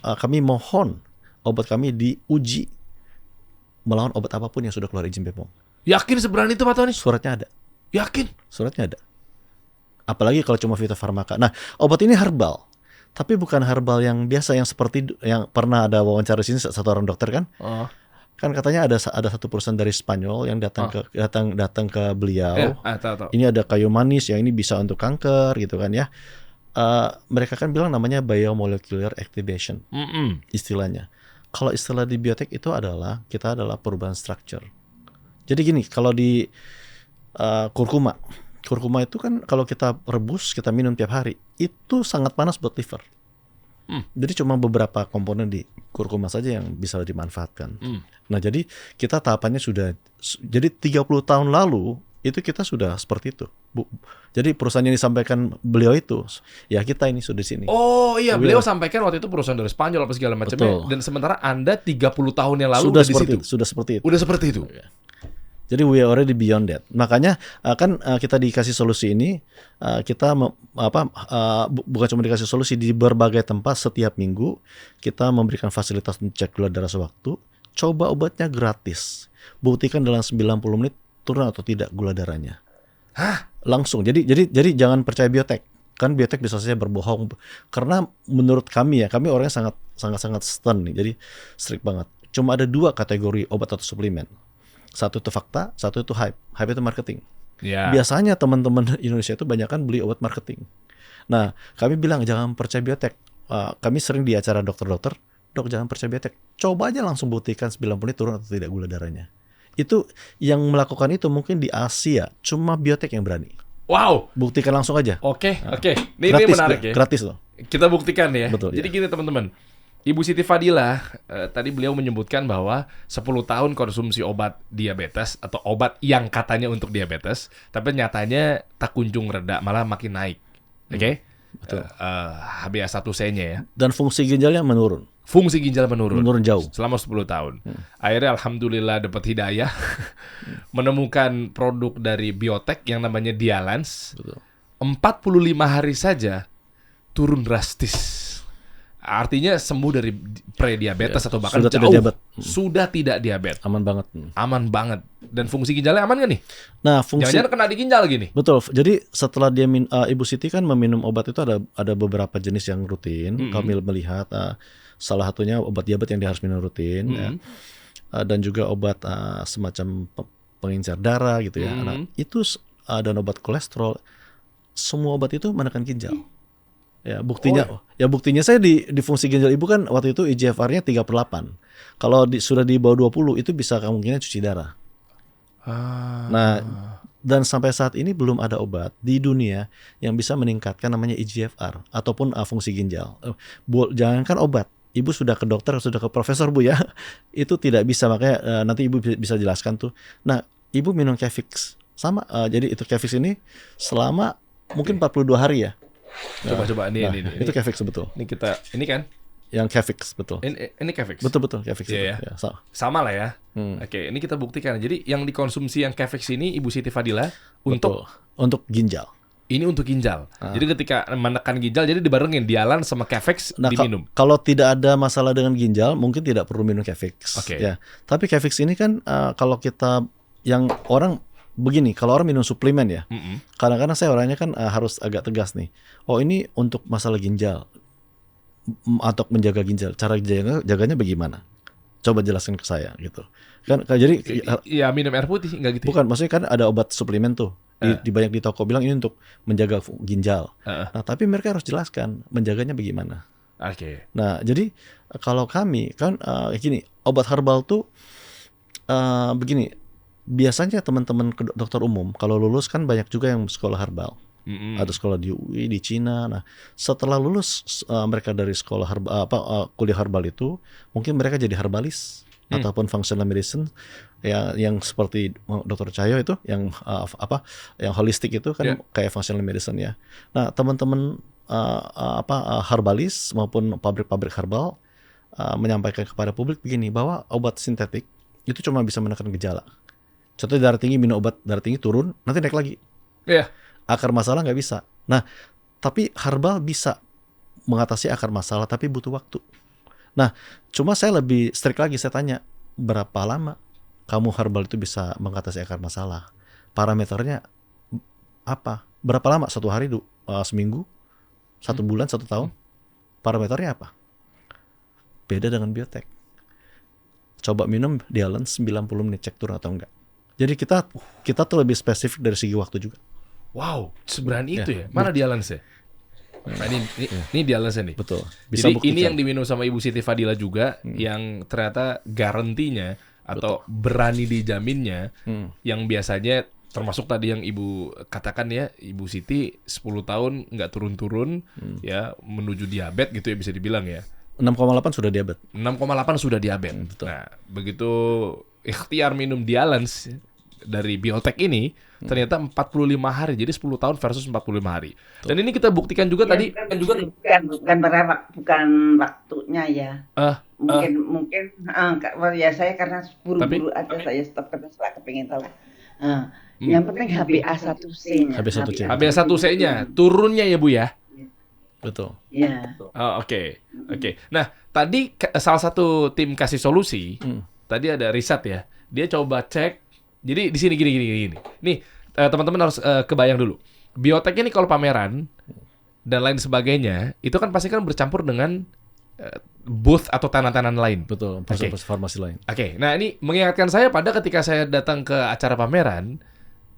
kami mohon obat kami diuji melawan obat apapun yang sudah keluar izin BPOM. Yakin seberani itu Pak Tony? Suratnya ada. Yakin? Suratnya ada. Apalagi kalau cuma fitofarmaka. Nah, obat ini herbal. Tapi bukan herbal yang biasa, yang seperti yang pernah ada wawancara di sini satu orang dokter kan? Kan katanya ada satu perusahaan dari Spanyol yang datang ke beliau. Tahu. Ini ada kayu manis yang ini bisa untuk kanker gitu kan ya. Mereka kan bilang namanya biomolecular activation istilahnya. Kalau istilah di biotek itu adalah perubahan structure. Jadi gini, kalau di kurkuma itu kan kalau kita rebus, kita minum tiap hari, itu sangat panas buat liver. Jadi cuma beberapa komponen di kurkuma saja yang bisa dimanfaatkan. Nah, jadi kita tahapannya jadi 30 tahun lalu itu kita sudah seperti itu. Jadi perusahaan yang disampaikan beliau itu, ya kita ini sudah di sini. Oh iya, beliau sampaikan waktu itu perusahaan dari Spanyol apa segala macamnya. Dan sementara Anda 30 tahun yang lalu sudah di situ. Sudah seperti itu. Udah seperti itu. Jadi we are already beyond that. Makanya kita dikasih solusi ini, kita bukan cuma dikasih solusi di berbagai tempat setiap minggu, kita memberikan fasilitas untuk cek gula darah sewaktu. Coba obatnya gratis. Buktikan dalam 90 menit turun atau tidak gula darahnya. Hah? Langsung. Jadi jangan percaya biotek. Kan biotek bisa saja berbohong. Karena menurut kami orangnya sangat stern nih. Jadi strict banget. Cuma ada 2 kategori obat atau suplemen. Satu itu fakta, satu itu hype. Hype itu marketing. Ya. Biasanya teman-teman Indonesia itu banyak kan beli obat marketing. Nah, kami bilang jangan percaya biotek. Kami sering di acara dokter-dokter, dok jangan percaya biotek. Coba aja langsung buktikan 90 menit turun atau tidak gula darahnya. Itu yang melakukan itu mungkin di Asia, cuma biotek yang berani. Wow. Buktikan langsung aja. Oke. Ini Gratis, menarik ya. Gratis loh. Kita buktikan ya. Betul, Jadi ya. gini teman-teman. Ibu Siti Fadilah tadi beliau menyebutkan bahwa 10 tahun konsumsi obat diabetes atau obat yang katanya untuk diabetes, tapi nyatanya tak kunjung reda, malah makin naik. Oke? Betul. HbA1c-nya ya. Dan fungsi ginjalnya menurun. Fungsi ginjal menurun Jauh. selama 10 tahun. Akhirnya alhamdulillah dapat hidayah menemukan produk dari biotek yang namanya Dialence. Betul. 45 hari saja turun drastis. Artinya sembuh dari prediabetes atau bahkan sudah jauh tidak diabetes. Sudah tidak diabetes. Aman banget. Aman banget. Dan fungsi ginjalnya aman gak nih? Nah, fungsi Jangan-jangan kena di ginjal gini. betul. Jadi setelah dia Ibu Siti kan meminum obat itu ada beberapa jenis yang rutin. Kami melihat salah satunya obat diabetes yang dia harus minum rutin ya. Dan juga obat semacam pengencer darah gitu ya. Nah, itu dan obat kolesterol. Semua obat itu menekan ginjal. Ya, buktinya saya di fungsi ginjal ibu kan waktu itu IGFR-nya 38. Kalau sudah di bawah 20 itu bisa kemungkinan cuci darah. Nah, dan sampai saat ini belum ada obat di dunia yang bisa meningkatkan namanya IGFR ataupun fungsi ginjal. Jangankan obat, ibu sudah ke dokter, sudah ke profesor bu ya, itu tidak bisa, makanya nanti ibu bisa jelaskan tuh. Nah, ibu minum Kefix sama, jadi itu Kefix ini selama mungkin 42 hari ya. Coba ini. Itu Kefix betul. Ini kan? Yang Kefix betul. Ini Kefix. Betul Kefix itu. Iya, ya. Sama lah ya. Oke, ini kita buktikan. Jadi yang dikonsumsi yang Kefix ini Ibu Siti Fadilah untuk ginjal. Ini untuk ginjal. Jadi ketika menekan ginjal, jadi dibarengin Dialence sama Kefix diminum. Kalau tidak ada masalah dengan ginjal, mungkin tidak perlu minum Kefix. Oke. Ya. Tapi Kefix ini kan kalau kita yang orang begini, kalau orang minum suplemen ya, kadang-kadang saya orangnya kan harus agak tegas nih. Oh ini untuk masalah ginjal atau menjaga ginjal. Cara jaganya bagaimana? Coba jelaskan ke saya gitu. Kan jadi ya minum air putih enggak gitu. Bukan, maksudnya kan ada obat suplemen tuh di banyak di toko bilang ini untuk menjaga ginjal. Nah tapi mereka harus jelaskan menjaganya bagaimana. Oke. Nah jadi kalau kami kan gini, obat herbal tuh begini. biasanya teman-teman dokter umum kalau lulus kan banyak juga yang sekolah herbal. Ada sekolah di UI di Cina. Nah, setelah lulus mereka dari sekolah kuliah herbal itu, mungkin mereka jadi herbalis ataupun functional medicine ya, yang seperti Dr. Cahyo itu yang yang holistik itu kan kayak functional medicine ya. Nah, teman-teman herbalis maupun pabrik-pabrik herbal menyampaikan kepada publik begini, bahwa obat sintetik itu cuma bisa menekan gejala. Contohnya darah tinggi, minum obat darah tinggi turun, nanti naik lagi. Iya. Akar masalah nggak bisa. Nah, tapi herbal bisa mengatasi akar masalah, tapi butuh waktu. Nah, cuma saya lebih strict lagi, saya tanya, berapa lama kamu herbal itu bisa mengatasi akar masalah? Parameternya apa? Berapa lama? 1 hari, seminggu? 1 bulan, 1 tahun? Parameternya apa? Beda dengan biotek. Coba minum Dialance 90 menit, cek turun atau enggak. Jadi kita tuh lebih spesifik dari segi waktu juga. Wow, seberani itu ya? Mana Dialance ya? Nah, ini Dialance nih. Betul. Bisa jadi buktikan. ini yang diminum sama Ibu Siti Fadila juga, yang ternyata garantinya atau berani dijaminnya, yang biasanya termasuk tadi yang Ibu katakan ya, Ibu Siti 10 tahun nggak turun-turun ya, menuju diabetes gitu ya bisa dibilang ya. 6,8 sudah diabetes. 6,8 sudah diabetes. Nah, begitu ikhtiar minum Dialance dari biotek ini ternyata 45 hari. Jadi 10 tahun versus 45 hari. Dan ini kita buktikan juga tadi bukan waktunya ya. Mungkin ya saya karena buru-buru aja saya stop karena saya kepingin tahu. Yang penting HbA1c-nya. HbA1c-nya turunnya ya Bu ya. Betul. Iya. Oke. Nah, tadi salah satu tim kasih solusi, tadi ada riset ya. Dia coba cek. Jadi di sini gini. Nih, teman-teman harus kebayang dulu. Biotek ini kalau pameran dan lain sebagainya, itu kan pasti kan bercampur dengan booth atau tenan-tenan lain. Betul, proses farmasi lain. Oke. Nah, ini mengingatkan saya pada ketika saya datang ke acara pameran,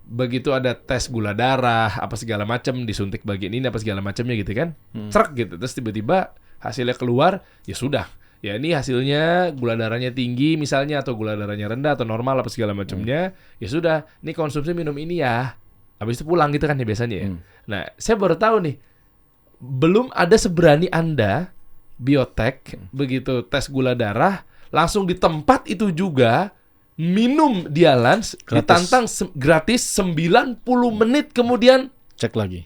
begitu ada tes gula darah, apa segala macam, disuntik bagian ini apa segala macamnya gitu kan. Cerek gitu. Terus tiba-tiba hasilnya keluar, ya sudah. Ya ini hasilnya gula darahnya tinggi misalnya, atau gula darahnya rendah atau normal apa segala macamnya. Ya sudah, ini konsumsi minum ini ya. Habis itu pulang gitu kan ya biasanya ya. Nah, saya baru tahu nih, belum ada seberani Anda biotek begitu tes gula darah langsung di tempat itu juga minum Dialance, ditantang gratis 90 menit kemudian cek lagi.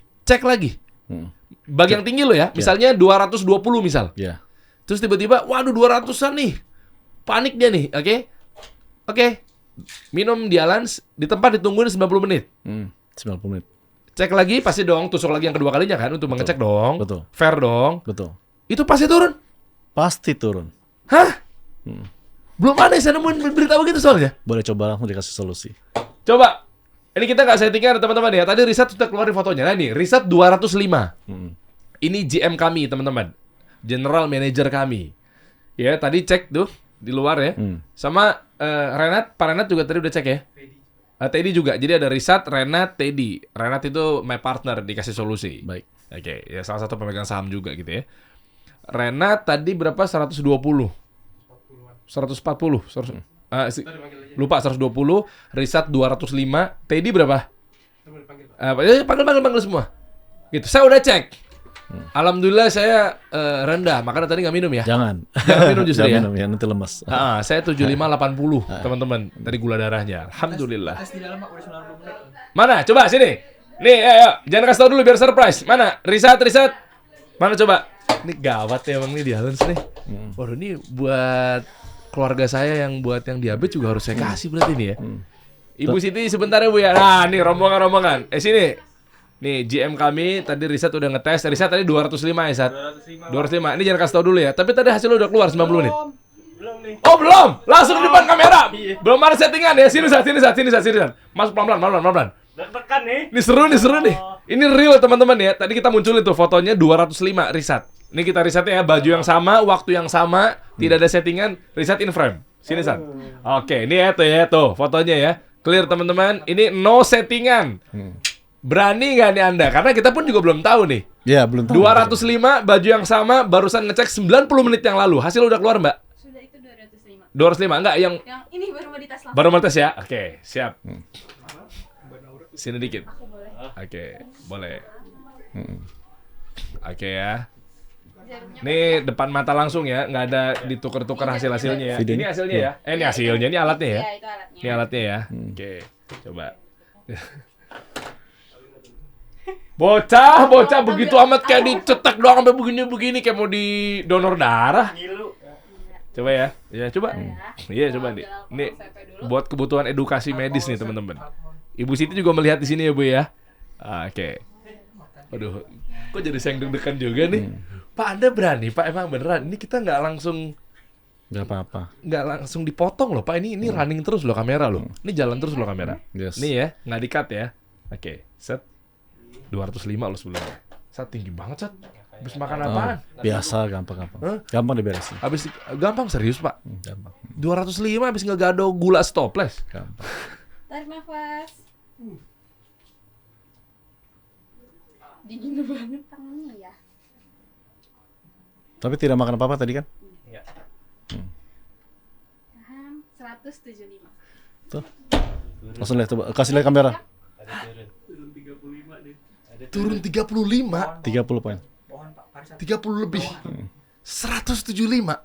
Bagi yang tinggi lo ya, misalnya 220 misal. Ya. Terus tiba-tiba, waduh 200-an nih. Panik dia nih, oke. Minum Dialance, di tempat ditungguin 90 menit. 90 menit. Cek lagi, pasti dong, tusuk lagi yang kedua kalinya kan, untuk mengecek dong. Betul. Fair dong. Betul. Itu pasti turun? Pasti turun. Hah? Belum ada yang saya nemuin berita begitu soalnya. Boleh coba langsung dikasih solusi. Coba. Ini kita nggak settingan teman-teman ya. Tadi riset sudah keluar di fotonya. Nah ini, riset 205. Ini GM kami teman-teman. General Manager kami. Ya, tadi cek tuh di luar ya. Sama Renat, Pak Renat juga tadi udah cek ya. Teddy juga. Jadi ada riset Renat, Teddy. Renat itu my partner dikasih solusi. Baik. Oke, ya salah satu pemegang saham juga gitu ya. Renat tadi berapa? 120. 140. Lupa 120, riset 205. Teddy berapa? Panggil semua. Gitu. Saya udah cek. Alhamdulillah saya rendah, makanya tadi nggak minum ya. Jangan minum justru ya. Minum ya, nanti lemas. Saya 75/80 teman-teman dari gula darahnya. Alhamdulillah. Tes di dalam udah 90 menit. Mana? Coba sini. Nih, ayo. Jangan kasih tau dulu biar surprise. Mana? Riset. Mana coba? Ini gawat ya emang nih Dialance nih. Waduh, ini buat keluarga saya yang buat yang diabetes juga harus saya kasih berarti nih ya. Ibu Siti sebentar ya Bu ya. Nah, nih rombongan. Sini. Nih, GM kami tadi riset udah ngetes. Riset tadi 205 ya, Sat? 205. Ini jangan kasih tau dulu ya. Tapi tadi hasilnya udah keluar 90 menit. Belum nih. Oh, belum. Langsung di depan kamera. Belum ada settingan ya. Sini, Sat. Masuk pelan-pelan. Deg-degan nih. Ini seru nih. Ini real teman-teman ya. Tadi kita munculin tuh fotonya 205 riset. Ini kita risetnya ya, baju yang sama, waktu yang sama, tidak ada settingan, riset in frame. Sini, Sat. Oke, ini ya tuh fotonya ya. Clear teman-teman. Ini no settingan. Berani nggak nih Anda? Karena kita pun juga belum tahu nih. Ya, belum tahu. 205 baju yang sama, barusan ngecek 90 menit yang lalu. Hasil udah keluar, Mbak? Sudah, itu 205. 205 enggak yang Yang ini baru mau dites langsung. baru mau tes ya? Oke, siap. Sini dikit. Aku boleh. Oke, boleh. Oke ya. Jarumnya Ini depan mata langsung ya, nggak ada ditukar-tukar hasilnya ya. Video. Ini hasilnya ya. Ini hasilnya, ini alatnya ya. Iya, itu alatnya. Ini alatnya ya. Oke, coba. Bocah begitu amat kayak dicetak doang sampai begini-begini kayak mau di donor darah. Ngilu. Coba ya. Ya, coba. Iya, coba nih. Ini buat kebutuhan edukasi medis nih, teman-teman. Ibu Siti juga melihat di sini ya, Bu ya. Oke. Aduh, kok jadi saya yang deg-degan juga nih. Pak, Anda berani, Pak? Emang beneran? Ini kita nggak langsung dipotong loh, Pak. Ini running terus loh kamera loh. Ini jalan terus loh kamera. Yes. Nih ya, nggak di-cut ya. Oke, set. 205 loh sebelumnya. Set, tinggi banget, set. Habis makan apaan? Biasa, gampang. Hah? Gampang diberesin. Habis gampang serius, Pak. Gampang. 205 habis ngegado gula stoples. Gampang. Tarik nafas. Dingin banget tangannya ya. Tapi tidak makan apa-apa tadi kan? Tahan 175. Tuh. Langsung lihat coba. Kasih lihat kamera. Turun 35, 30 poin. 30 lebih. 175.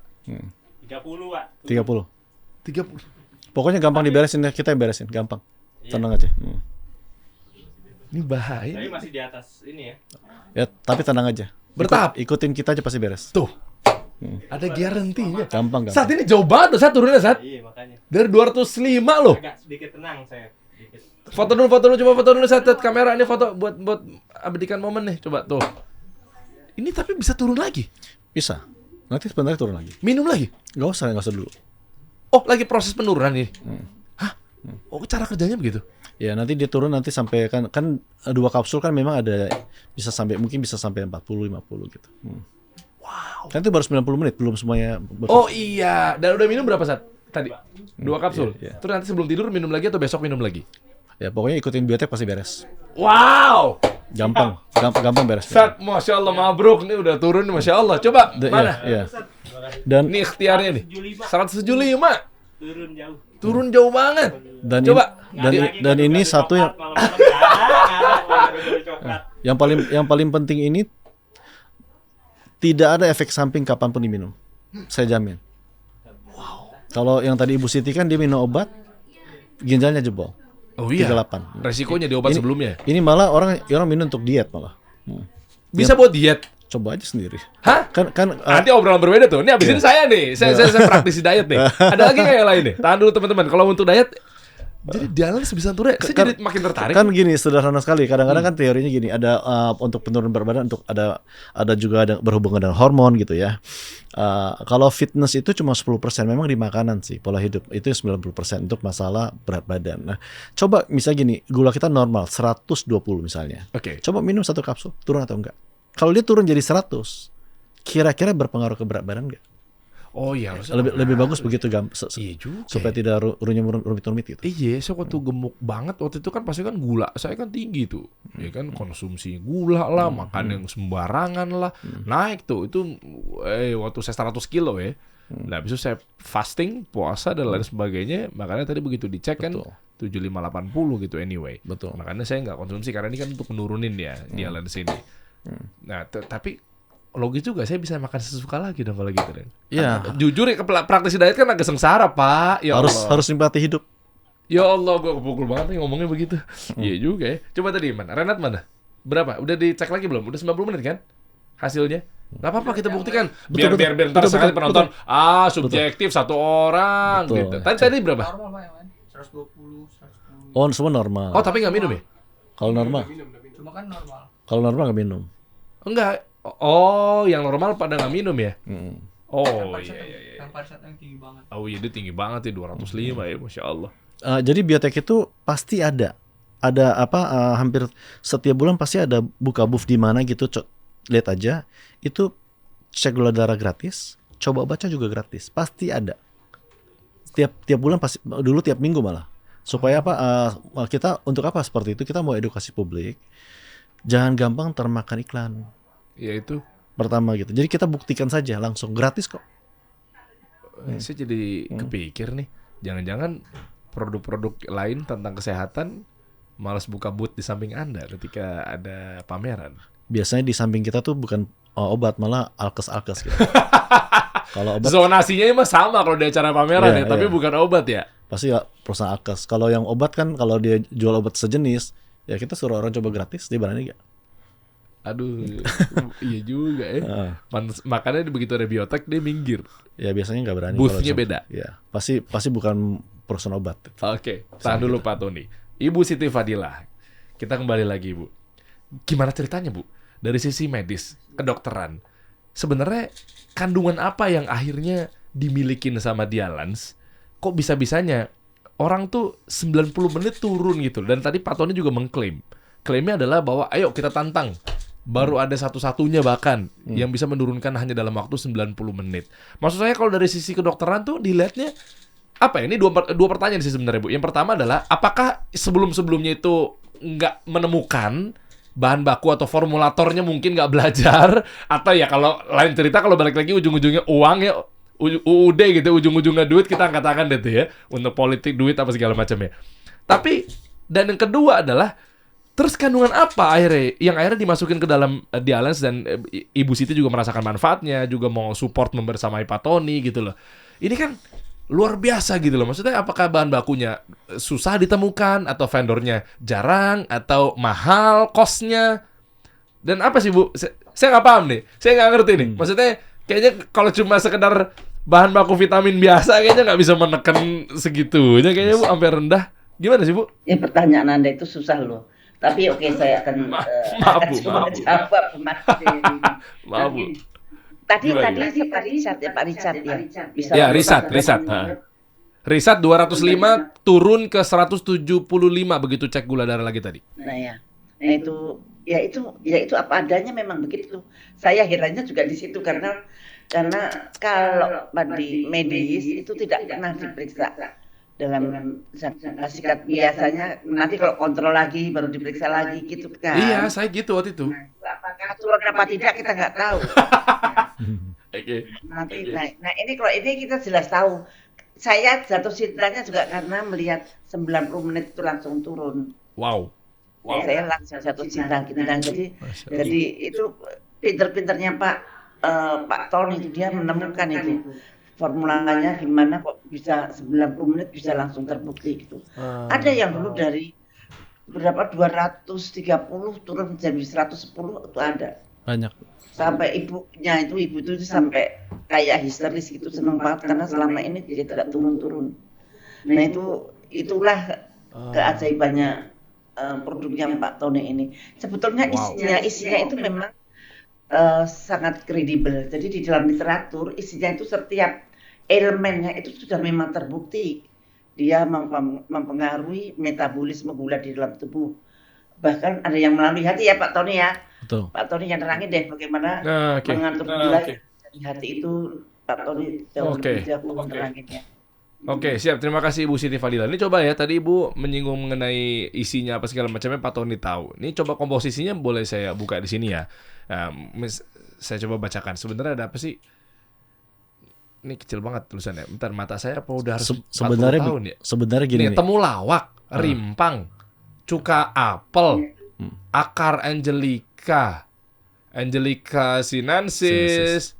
30, Pak. 30. 30. Pokoknya gampang diberesin, kita yang beresin, gampang. Tenang aja. Ini bahaya. Tapi masih di atas ini ya. Ya, tapi tenang aja. Bertahap. Ikutin kita aja pasti beres. Tuh. Ada guarantee-nya. Gampang. Saat ini jauh banget loh, saat turunnya saat. Iya, makanya. Dari 205 loh. Agak sedikit tenang saya. Sedikit. Foto dulu, coba foto dulu saat kamera ini foto buat abadikan momen nih. Coba tuh. Ini tapi bisa turun lagi. Bisa. Nanti sebenarnya turun lagi. Minum lagi. Gak usah dulu. Oh, lagi proses penurunan ini. Hah? Oh, cara kerjanya begitu. Ya, nanti dia turun nanti sampai kan 2 kapsul kan memang ada mungkin bisa sampai 40 50 gitu. Wow. Kan itu baru 90 menit, belum semuanya. Oh iya, dan udah minum berapa saat tadi? 2 kapsul. Iya. Terus nanti sebelum tidur minum lagi atau besok minum lagi? Ya, pokoknya ikutin biotek pasti beres. Wow. Gampang beres. Sat, masya Allah, mabruk nih udah turun, masya Allah. Coba mana? Iya. Dan Ini ikhtiarnya nih. 175. Turun jauh. Turun jauh banget. Coba Lagi dan ini satu yang yang paling penting ini tidak ada efek samping kapanpun diminum. Saya jamin. Wow. Kalau yang tadi Ibu Siti kan dia minum obat, ginjalnya jebol. Oh iya. 38. Resikonya di obat sebelumnya. Ini malah orang minum untuk diet malah. Bisa buat diet. Coba aja sendiri. Hah? Kan Nanti obrolan berbeda tuh. Ini abis ini saya nih. Saya praktisi diet nih. Ada lagi nggak yang lain nih? Tahan dulu teman-teman. Kalau untuk diet, jadi jalan sebisa turun. Saya jadi makin tertarik. Kan gini, sederhana sekali. Kadang-kadang kan teorinya gini, ada untuk penurunan berat badan, untuk ada juga ada berhubungan dengan hormon gitu ya. Kalau fitness itu cuma 10%, memang di makanan sih, pola hidup itu 90% untuk masalah berat badan. Nah, coba misalnya gini, gula kita normal 120 misalnya. Oke. Coba minum 1 kapsul, turun atau enggak? Kalau dia turun jadi 100, kira-kira berpengaruh ke berat badan enggak? Oh iya. Lebih bagus begitu Iya juga. supaya tidak rumit-rumit gitu. Iya, saya waktu gemuk banget waktu itu kan pasti kan gula saya kan tinggi tuh, ya kan konsumsi gula lah, makan yang sembarangan lah, naik tuh itu waktu saya 100 kilo ya. Nah, habis itu saya fasting, puasa dan lain sebagainya, makanya tadi begitu dicek kan 75-80 gitu anyway. Betul. Makanya saya nggak konsumsi karena ini kan untuk menurunin ya di di sini. Nah, tapi logis juga saya bisa makan sesuka lagi dong kalau gitu deh. Iya. Jujur ya praktisi diet kan agak sengsara, Pak. Ya Allah. Harus nikmati hidup. Ya Allah, gue kepukul banget nih ngomongnya begitu. Iya juga ya. Coba tadi mana? Renat mana? Berapa? Udah dicek lagi belum? Udah 90 menit kan? Hasilnya? Gak apa-apa kita buktikan. Biar ntar sekali penonton. Subjektif satu orang Betul. gitu. Tadi berapa? Normal Pak, ya, Man. 120, 110. Oh, semua normal. Oh, tapi nggak minum ya? Kalau normal. Cuma kan normal. Kalau normal nggak minum. Enggak. Oh, yang normal pada nggak minum ya? Oh, Tanpa iya. Tanpa yang tinggi banget. Oh iya, dia tinggi banget ya, 205 ya, Masya Allah. Jadi biotek itu pasti ada hampir setiap bulan pasti ada buka booth di mana gitu. Lihat aja, itu cek gula darah gratis, coba baca juga gratis, pasti ada. Tiap bulan pasti, dulu tiap minggu malah. Supaya kita untuk apa seperti itu? Kita mau edukasi publik, jangan gampang termakan iklan. Ya itu. Pertama gitu. Jadi kita buktikan saja langsung gratis kok. Saya jadi kepikir nih, jangan-jangan produk-produk lain tentang kesehatan malas buka booth di samping Anda ketika ada pameran. Biasanya di samping kita tuh bukan obat, malah alkes-alkes gitu. Kalau obat Zonasinya mah sama kalau di acara pameran Iya, ya, tapi iya. bukan obat ya. pasti ya perusahaan alkes. Kalau yang obat kan, kalau dia jual obat sejenis, ya kita suruh orang coba gratis, dia berani gak? Aduh, iya juga ya. Heeh. Makanya begitu ada biotek dia minggir. Ya biasanya nggak berani. Booth-nya kalau beda. Ya pasti bukan perusahaan obat. Oke, tahan dulu Pak Tony. Ibu Siti Fadilah, kita kembali lagi Bu. Gimana ceritanya Bu? Dari sisi medis, kedokteran, sebenarnya kandungan apa yang akhirnya dimilikin sama Dialans? Kok bisa-bisanya orang tuh 90 menit turun gitu. Dan tadi Pak Tony juga mengklaim. Klaimnya adalah bahwa ayo kita tantang. Baru ada satu-satunya bahkan yang bisa menurunkan hanya dalam waktu 90 menit. Maksud saya kalau dari sisi kedokteran tuh dilihatnya apa ya? Ini dua pertanyaan sih sebenarnya Bu. Yang pertama adalah apakah sebelum-sebelumnya itu nggak menemukan bahan baku atau formulatornya, mungkin nggak belajar, atau ya kalau lain cerita kalau balik lagi ujung-ujungnya uang ya, UUD gitu, ujung-ujungnya duit, kita angkat tangan deh tuh ya untuk politik, duit apa segala macamnya. Tapi dan yang kedua adalah terus kandungan apa yang akhirnya dimasukin ke dalam Dialans, dan Ibu Siti juga merasakan manfaatnya, juga mau support membersamai Pak Tony gitu loh. Ini kan luar biasa gitu loh. Maksudnya apakah bahan bakunya susah ditemukan, atau vendornya jarang, atau mahal kosnya? Dan apa sih Bu? Saya nggak paham nih. Saya nggak ngerti nih. Maksudnya kayaknya kalau cuma sekedar bahan baku vitamin biasa kayaknya nggak bisa menekan segitunya. Kayaknya Bu sampai rendah. Gimana sih Bu? Ya, pertanyaan Anda itu susah loh. Tapi oke, saya akan Maaf, Bu, coba maaf, Bu. jawab Mas Dewi. Maaf Bu. Tadi Gimana? Pak Richard ya, Pak Richard ya. Bisa Ya, lakukan Richard. Riset 205 turun ke 175 begitu cek gula darah lagi tadi. Nah ya, nah itu apa adanya, memang begitu. Saya herannya juga di situ karena kalau di medis itu tidak pernah diperiksa dalam sikat, biasanya nanti kalau kontrol lagi baru diperiksa lagi gitu kan. Iya, saya gitu waktu itu. Apakah turun apa tidak kita nggak tahu. Oke. Nanti nah ini kalau ini kita jelas tahu. Saya jatuh cintanya juga karena melihat 90 menit itu langsung turun. Wow. Saya langsung jatuh cinta gitu. Dan jadi itu pinter-pinternya Pak Tony itu, dia menemukan itu formulanya gimana kok bisa 90 menit bisa langsung terbukti gitu. Ada yang dulu dari berapa 230 turun jadi 110 itu ada. Banyak. Sampai ibu itu sampai kayak histeris gitu, seneng banget karena selama ini dia tidak turun-turun. Nah itulah keajaibannya produknya Pak Tony ini. Sebetulnya isinya itu memang sangat kredibel. Jadi di dalam literatur isinya itu setiap elemennya itu sudah memang terbukti dia mempengaruhi metabolisme gula di dalam tubuh. Bahkan ada yang melalui hati ya Pak Tony ya. Betul. Pak Tony yang terangin deh bagaimana mengatur gula di hati itu. Pak Tony jauh lebih jago meneranginnya. Oke, siap. Terima kasih Ibu Siti Fadilah. Ini coba ya, tadi Ibu menyinggung mengenai isinya apa segala macamnya, Pak Tony tahu. Ini coba komposisinya boleh saya buka di sini ya. Saya coba bacakan. Sebenarnya ada apa sih? Ini kecil banget tulisannya. Bentar, mata saya apa udah harus 40 tahun ya? Sebenarnya gini Nih, nih. temulawak, rimpang, cuka apel, akar Angelica sinensis,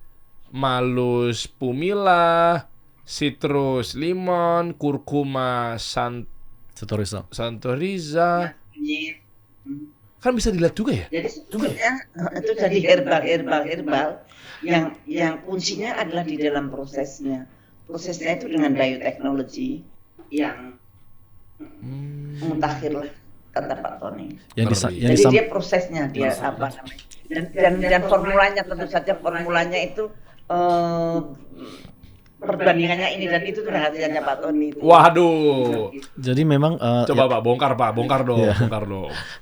malus pumila, citrus limon, kurkuma santoriza. Kan bisa dilihat juga ya? Jadi sebetulnya itu jadi herbal yang kuncinya adalah di dalam prosesnya. Prosesnya itu dengan bioteknologi yang mutakhir lah kata Pak Tony. Jadi dia prosesnya dia apa namanya dan formulanya, tentu saja formulanya itu perbandingannya ini dan itu rahasianya Pak Tony itu. Waduh. Jadi memang Coba Pak, bongkar dong.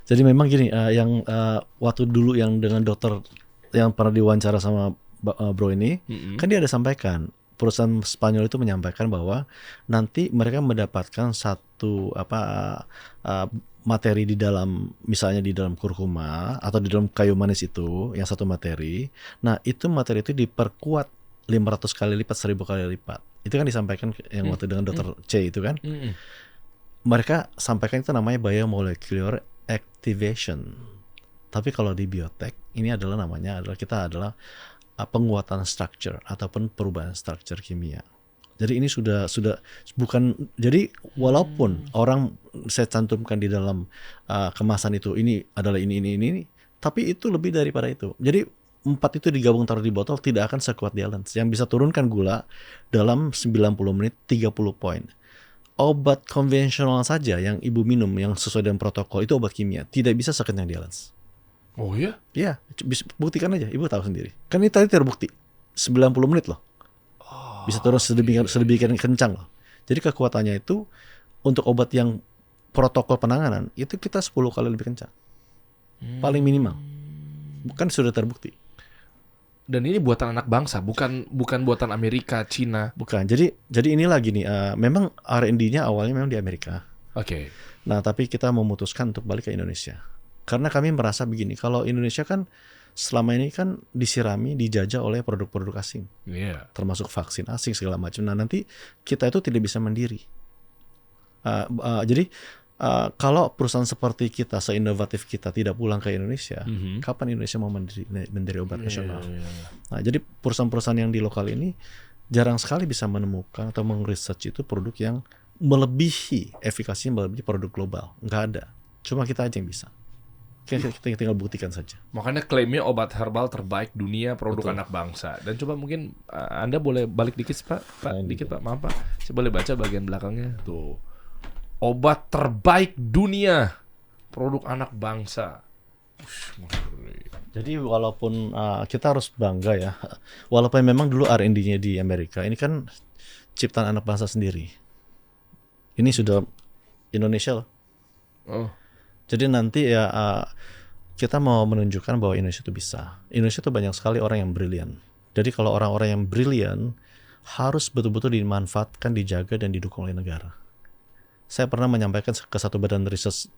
Jadi memang gini, yang waktu dulu yang dengan dokter yang pernah diwawancara sama Bro ini, kan dia ada sampaikan, perusahaan Spanyol itu menyampaikan bahwa nanti mereka mendapatkan satu materi di dalam, misalnya di dalam kurkuma atau di dalam kayu manis itu, yang satu materi. Nah, itu materi itu diperkuat 500 kali lipat, 1000 kali lipat. Itu kan disampaikan yang waktu dengan Dr. C itu kan. Mm-mm. Mereka sampaikan itu namanya biomolecular activation. Tapi kalau di biotek ini adalah kita adalah penguatan structure ataupun perubahan struktur kimia. Jadi ini sudah bukan, jadi walaupun orang saya cantumkan di dalam kemasan itu ini adalah ini, tapi itu lebih daripada itu. Jadi 4 itu digabung taruh di botol tidak akan sekuat Dialance yang bisa turunkan gula dalam 90 menit 30 poin. Obat konvensional saja yang ibu minum yang sesuai dengan protokol itu obat kimia tidak bisa sekencang Dialance. Oh ya? Iya, buktikan aja, ibu tahu sendiri. Kan ini tadi terbukti 90 menit loh. Bisa turun sedemikian kencang loh. Jadi kekuatannya itu untuk obat yang protokol penanganan itu kita 10 kali lebih kencang. Paling minimal. Bukan sudah terbukti. Dan ini buatan anak bangsa, bukan buatan Amerika, Cina. Bukan. Jadi ini lagi nih, memang R&D-nya awalnya memang di Amerika. Oke. Nah, tapi kita memutuskan untuk balik ke Indonesia. Karena kami merasa begini, kalau Indonesia kan selama ini kan disirami, dijajah oleh produk-produk asing. Iya. Termasuk vaksin asing segala macam. Nah, nanti kita itu tidak bisa mandiri. Jadi kalau perusahaan seperti kita, seinovatif kita tidak pulang ke Indonesia, kapan Indonesia mau mandiri obat nasional? Iya. Nah, jadi perusahaan-perusahaan yang di lokal ini jarang sekali bisa menemukan atau meng-research itu produk yang melebihi efikasinya melebihi produk global. Nggak ada. Cuma kita aja yang bisa. Kita tinggal buktikan saja. Makanya klaimnya obat herbal terbaik dunia, produk anak bangsa. Dan coba mungkin Anda boleh balik dikit Pak, dikit Pak, maaf Pak. Saya boleh baca bagian belakangnya. Tuh. Obat terbaik dunia, produk anak bangsa. Jadi walaupun kita harus bangga ya, walaupun memang dulu R&D-nya di Amerika, ini kan ciptaan anak bangsa sendiri. Ini sudah Indonesia loh. Oh. Jadi nanti ya kita mau menunjukkan bahwa Indonesia itu bisa. Indonesia itu banyak sekali orang yang brilian. Jadi kalau orang-orang yang brilian harus betul-betul dimanfaatkan, dijaga dan didukung oleh negara. Saya pernah menyampaikan ke satu badan riset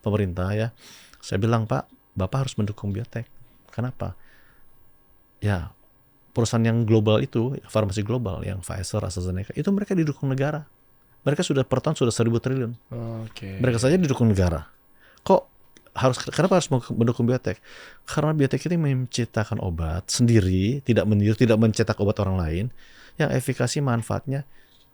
pemerintah ya. Saya bilang, Pak, Bapak harus mendukung biotek. Kenapa? Ya, perusahaan yang global itu, farmasi global, yang Pfizer, AstraZeneca, itu mereka didukung negara. Mereka sudah per tahun sudah 1.000 triliun. Oke. Mereka saja didukung negara. Kenapa harus mendukung biotek? Karena biotek itu menciptakan obat sendiri, tidak meniru, tidak mencetak obat orang lain, yang efikasi manfaatnya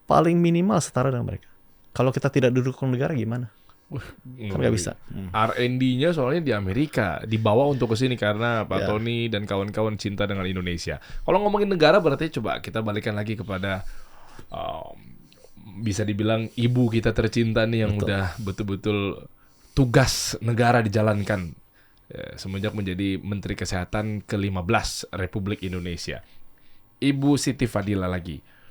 paling minimal setara dengan mereka. Kalau kita tidak didukung negara gimana? Kan nggak bisa. R&D-nya soalnya di Amerika, dibawa untuk ke sini karena Pak Ya. Tony dan kawan-kawan cinta dengan Indonesia. Kalau ngomongin negara berarti coba kita balikan lagi kepada bisa dibilang ibu kita tercinta nih yang udah betul-betul tugas negara dijalankan semenjak menjadi Menteri Kesehatan ke-15 Republik Indonesia. Ibu Siti Fadila lagi.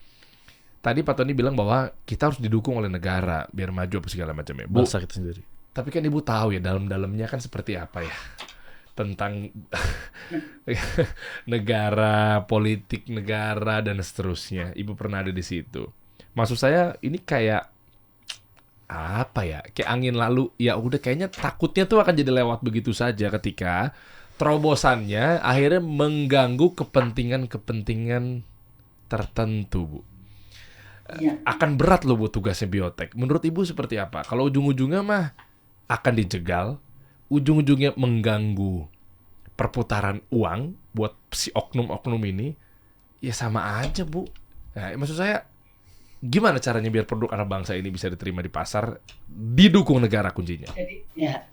Tadi Pak Tony bilang bahwa kita harus didukung oleh negara biar maju apa segala macamnya. Bu, Bangsa kita sendiri. tapi kan Ibu tahu ya dalam-dalamnya kan seperti apa ya tentang negara, politik negara dan seterusnya. Ibu pernah ada di situ. Maksud saya ini kayak apa ya? Kayak angin lalu. Ya udah kayaknya takutnya tuh akan jadi lewat begitu saja ketika terobosannya akhirnya mengganggu kepentingan-kepentingan tertentu, Bu. Iya. Akan berat loh Bu tugasnya biotek. Menurut Ibu seperti apa? Kalau ujung-ujungnya mah akan dijegal, ujung-ujungnya mengganggu perputaran uang buat si oknum-oknum ini, ya sama aja Bu. Nah, maksud saya gimana caranya biar produk anak bangsa ini bisa diterima di pasar, didukung negara kuncinya?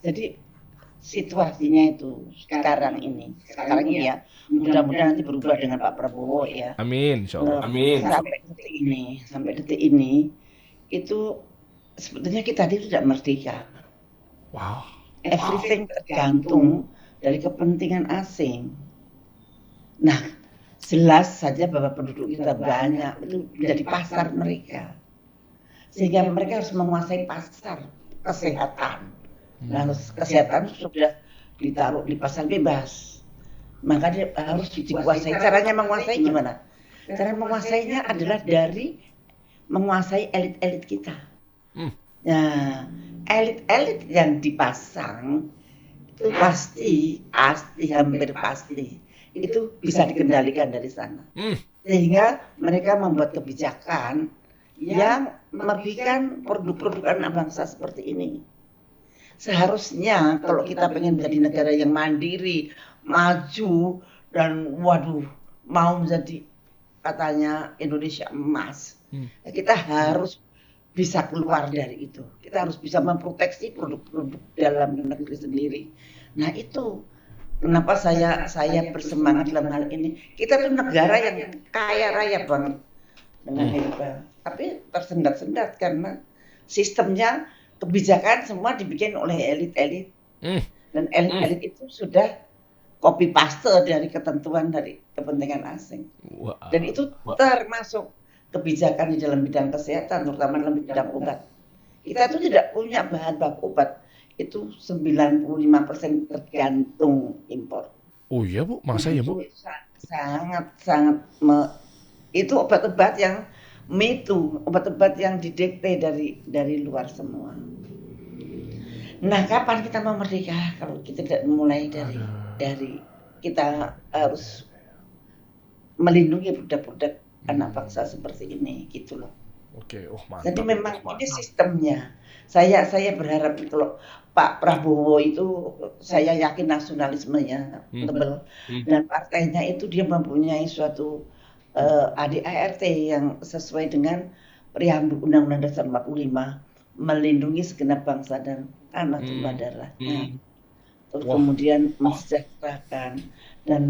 Jadi situasinya itu sekarang ini ya, mudah-mudahan nanti berubah dengan Pak Prabowo ya. Amin, insyaallah. Amin. Sampai detik ini itu sebetulnya kita itu tidak merdeka. Wow. Everything tergantung dari kepentingan asing. Nah, jelas saja bahwa penduduk kita banyak itu menjadi pasar mereka, sehingga mereka harus menguasai pasar kesehatan. Nah, kesehatan sudah ditaruh di pasar bebas, maka dia harus dikuasai. Caranya menguasai gimana? Cara menguasainya adalah dari menguasai elit-elit kita. Nah, elit-elit yang dipasang itu pasti hampir pasti itu bisa dikendalikan dari sana. sehingga mereka membuat kebijakan yang merugikan produk-produk anak bangsa seperti ini. Seharusnya kalau kita pengen menjadi negara yang mandiri, maju, dan waduh, mau menjadi katanya Indonesia emas, ya kita harus bisa keluar dari itu. Kita harus bisa memproteksi produk-produk dalam negeri sendiri. Nah itu kenapa saya bersemangat dalam hal ini. Kita tuh negara yang kaya raya banget dengan hebat, tapi tersendat-sendat karena sistemnya kebijakan semua dibikin oleh elit-elit, dan elit-elit itu sudah copy paste dari ketentuan dari kepentingan asing. Wah. Dan itu termasuk kebijakan di dalam bidang kesehatan, terutama dalam bidang obat. Kita itu tidak punya bahan baku obat, itu 95% tergantung impor. Oh iya Bu, masa ya Bu? Itu sangat itu obat-obat yang mitu, obat-obat yang didikte dari luar semua. Nah, kapan kita mau merdeka kalau kita tidak mulai dari kita harus melindungi produk-produk anak bangsa seperti ini gitu loh. Oke, mantap. Jadi memang ini sistemnya. Saya berharap kalau Pak Prabowo itu saya yakin nasionalismenya tebal dan partainya itu dia mempunyai suatu ADART yang sesuai dengan preambul Undang-Undang Dasar 45 melindungi segenap bangsa dan tanah tumpah darahnya. Terus kemudian mensejahterakan dan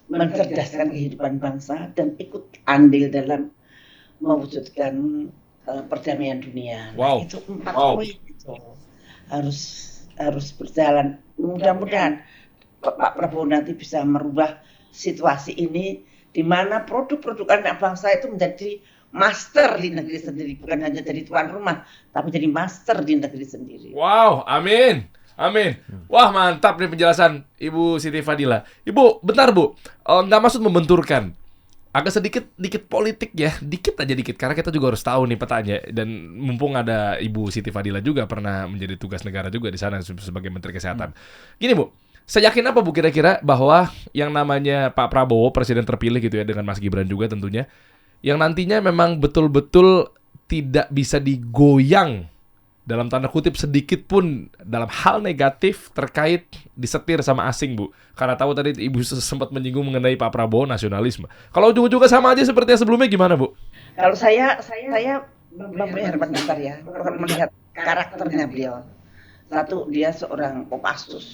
mencerdaskan kehidupan bangsa dan ikut andil dalam mewujudkan perdamaian dunia. Wow. Nah, itu 4 poin itu harus berjalan. Mudah-mudahan Pak Prabowo nanti bisa merubah situasi ini di mana produk-produk anak bangsa itu menjadi master di negeri sendiri, bukan hanya jadi tuan rumah, tapi jadi master di negeri sendiri. Wow, amin. Amin. Wah, mantap nih penjelasan Ibu Siti Fadila. Ibu, bentar Bu. Nggak maksud membenturkan. Agak dikit politik ya, dikit karena kita juga harus tahu nih petanya, dan mumpung ada Ibu Siti Fadila juga pernah menjadi tugas negara juga di sana sebagai Menteri Kesehatan. Gini Bu, seyakin apa Bu kira-kira bahwa yang namanya Pak Prabowo presiden terpilih gitu ya, dengan Mas Gibran juga tentunya, yang nantinya memang betul-betul tidak bisa digoyang dalam tanda kutip sedikit pun dalam hal negatif terkait disetir sama asing Bu. Karena tahu tadi Ibu sempat menyinggung mengenai Pak Prabowo nasionalisme. Kalau ujung-ujungnya sama aja seperti yang sebelumnya gimana Bu? Kalau saya memberi harapan besar ya, melihat karakternya beliau. Satu, dia seorang Kopassus.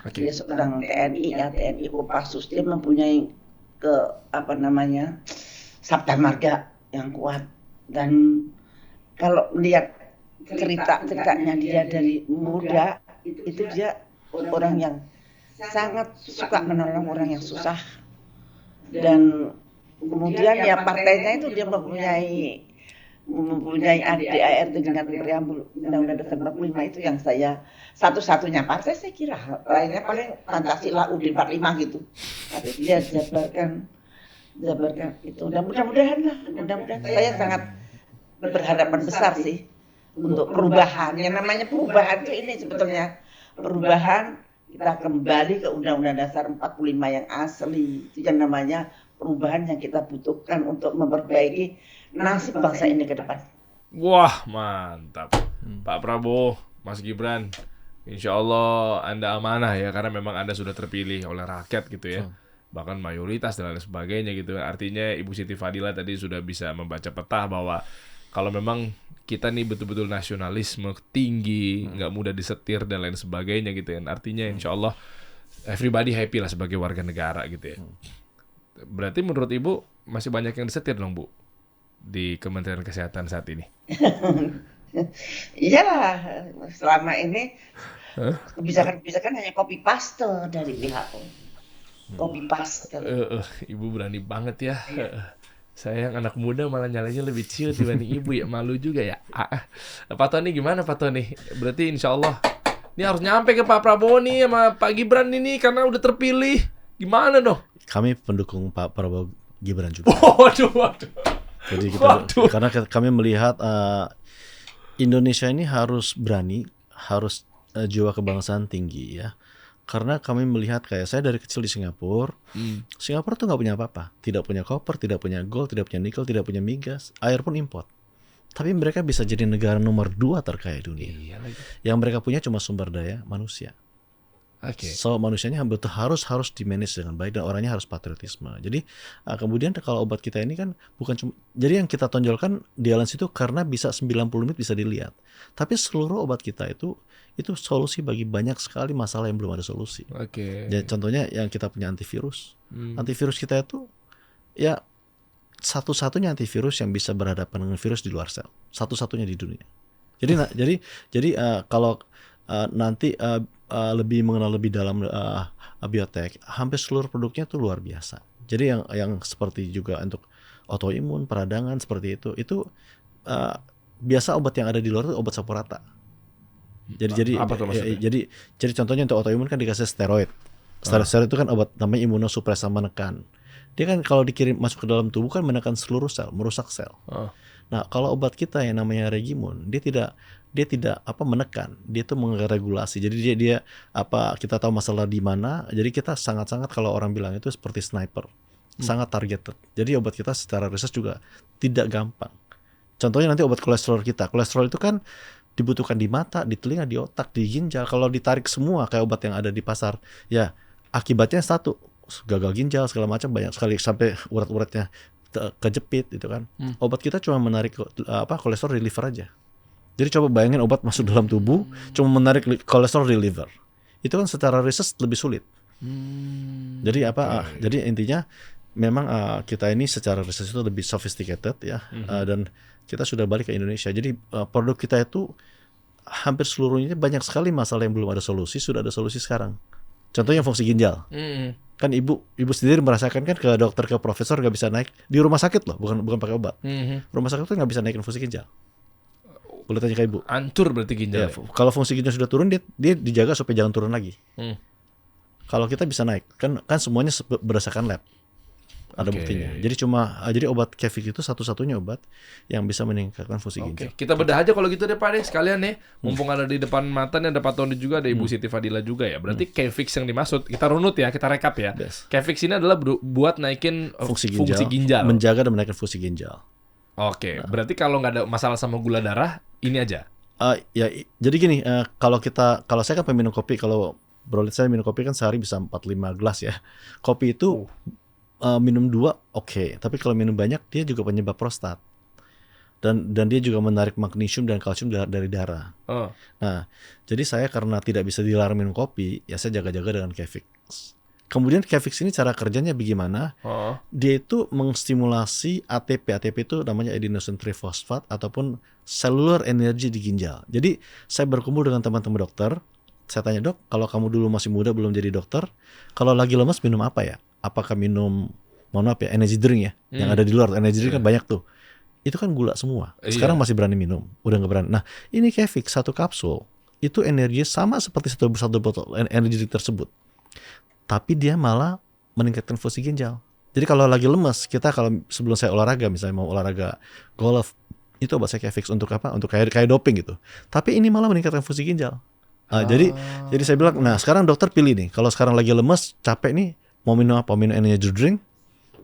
Oke. Dia seorang TNI Kopassus. Dia mempunyai sabda marga yang kuat, dan kalau melihat ceritanya dia dari muda itu dia orang yang sangat suka menolong orang yang susah, dan kemudian ya partainya itu dia mempunyai ADART dengan preambul Undang-Undang Dasar 45 itu yang saya satu-satunya partai saya kira, lainnya paling Pancasila UUD 45 gitu, tapi dia jabarkan itu. Dan mudah-mudahan saya sangat berharapan besar sih untuk perubahan. Yang namanya perubahan itu ini sebetulnya perubahan, kita kembali ke Undang-Undang Dasar 45 yang asli. Itu yang namanya perubahan yang kita butuhkan untuk memperbaiki nasib bangsa ini ke depan. Wah, mantap. Pak Prabowo, Mas Gibran, insya Allah Anda amanah ya, karena memang Anda sudah terpilih oleh rakyat gitu ya. Bahkan mayoritas dan lain sebagainya gitu. Artinya Ibu Siti Fadila tadi sudah bisa membaca peta bahwa kalau memang kita nih betul-betul nasionalisme tinggi, nggak mudah disetir dan lain sebagainya gitu kan. Artinya insya Allah everybody happy lah sebagai warga negara gitu ya. Berarti menurut Ibu masih banyak yang disetir dong Bu di Kementerian Kesehatan saat ini? Iyalah, selama ini kebijakan hanya copy paste dari WHO. Copy paste. Ibu berani banget ya. Saya yang anak muda malah nyalanya lebih ciut dibanding Ibu ya, malu juga ya. Pak Tony gimana Pak Tony? Berarti insya Allah ini harus nyampe ke Pak Prabowo nih sama Pak Gibran ini karena udah terpilih. Gimana dong? Kami pendukung Pak Prabowo Gibran juga. Waduh. Jadi karena kami melihat Indonesia ini harus berani, harus jiwa kebangsaan tinggi ya. Karena kami melihat kayak saya dari kecil di Singapura. Singapura tuh nggak punya apa-apa. Tidak punya copper, tidak punya gold, tidak punya nikel, tidak punya migas. Air pun import. Tapi mereka bisa jadi negara nomor 2 terkaya dunia. Iya lagi. Yang mereka punya cuma sumber daya manusia. Oke. So manusianya betul harus di-manage dengan baik dan orangnya harus patriotisme. Jadi kemudian kalau obat kita ini kan bukan cuma, jadi yang kita tonjolkan Dialens itu karena bisa 90 menit bisa dilihat. Tapi seluruh obat kita itu solusi bagi banyak sekali masalah yang belum ada solusi. Oke. Ya, contohnya yang kita punya antivirus. Antivirus kita itu ya satu-satunya antivirus yang bisa berhadapan dengan virus di luar sel. Satu-satunya di dunia. Jadi kalau nanti lebih mengenal lebih dalam biotek, hampir seluruh produknya tuh luar biasa. Jadi yang seperti juga untuk autoimun, peradangan seperti itu biasa obat yang ada di luar itu obat sapu rata. Jadi apa tuh maksudnya? Jadi contohnya untuk autoimun kan dikasih steroid. Steroid itu kan obat namanya imunosupresan menekan. Dia kan kalau dikirim masuk ke dalam tubuh kan menekan seluruh sel, merusak sel. Nah, kalau obat kita yang namanya Regimun, dia tidak menekan, dia itu mengregulasi. Jadi dia kita tahu masalah di mana. Jadi kita sangat-sangat kalau orang bilang itu seperti sniper, sangat targeted. Jadi obat kita secara riset juga tidak gampang. Contohnya nanti obat kolesterol kita. Kolesterol itu kan dibutuhkan di mata, di telinga, di otak, di ginjal. Kalau ditarik semua kayak obat yang ada di pasar, ya akibatnya satu, gagal ginjal segala macam banyak sekali sampai urat-uratnya kejepit gitu kan. Obat kita cuma menarik kolesterol di liver aja. Jadi coba bayangin obat masuk dalam tubuh cuma menarik kolesterol di liver. Itu kan secara riset lebih sulit. Jadi jadi intinya memang kita ini secara riset itu lebih sophisticated ya. Dan kita sudah balik ke Indonesia. Jadi produk kita itu hampir seluruhnya banyak sekali masalah yang belum ada solusi, sudah ada solusi sekarang. Contohnya fungsi ginjal. Kan ibu sendiri merasakan kan ke dokter, ke profesor nggak bisa naik di rumah sakit loh, bukan pakai obat. Rumah sakit tuh nggak bisa naikin fungsi ginjal. Boleh tanya ke ibu. Hancur berarti ginjal. Ya, kalau fungsi ginjal sudah turun, dia dijaga supaya jangan turun lagi. Kalau kita bisa naik, kan semuanya berdasarkan lab. Ada buktinya. Jadi obat Kefix itu satu-satunya obat yang bisa meningkatkan fungsi ginjal. Kita bedah aja kalau gitu deh Pak deh sekalian nih. Mumpung ada di depan mata nih ada Pak Tony juga, ada Ibu Siti Fadila juga ya. Berarti Kefix yang dimaksud, kita runut ya, kita rekap ya. Kefix ini adalah buat naikin fungsi ginjal. Menjaga dan menaikkan fungsi ginjal. Oke, berarti kalau nggak ada masalah sama gula darah, ini aja. Jadi gini, kalau saya kan peminum kopi, kalau Brolit saya minum kopi kan sehari bisa 4-5 gelas ya. Kopi itu minum 2 oke, tapi kalau minum banyak dia juga penyebab prostat. Dan dia juga menarik magnesium dan kalsium dari darah. Nah, jadi saya karena tidak bisa dilarang minum kopi, ya saya jaga-jaga dengan Kefix. Kemudian Kefix ini cara kerjanya bagaimana? Dia itu mengstimulasi ATP. ATP itu namanya adenosine triphosphate ataupun cellular energy di ginjal. Jadi saya berkumpul dengan teman-teman dokter. Saya tanya, dok, kalau kamu dulu masih muda belum jadi dokter, kalau lagi lemas minum apa ya? Apakah minum, mohon maaf ya, energy drink ya? Yang ada di luar, energy drink kan banyak tuh. Itu kan gula semua. Sekarang masih berani minum, udah nggak berani. Nah, ini Kefix, 1 kapsul, itu energinya sama seperti satu botol energy drink tersebut. Tapi dia malah meningkatkan fungsi ginjal. Jadi kalau lagi lemas, kita kalau sebelum saya olahraga, misalnya mau olahraga golf, itu obat saya Kefix untuk apa? Untuk kayak doping gitu. Tapi ini malah meningkatkan fungsi ginjal. Jadi saya bilang, nah sekarang dokter pilih nih, kalau sekarang lagi lemes, capek nih, mau minum apa? Minum energy drink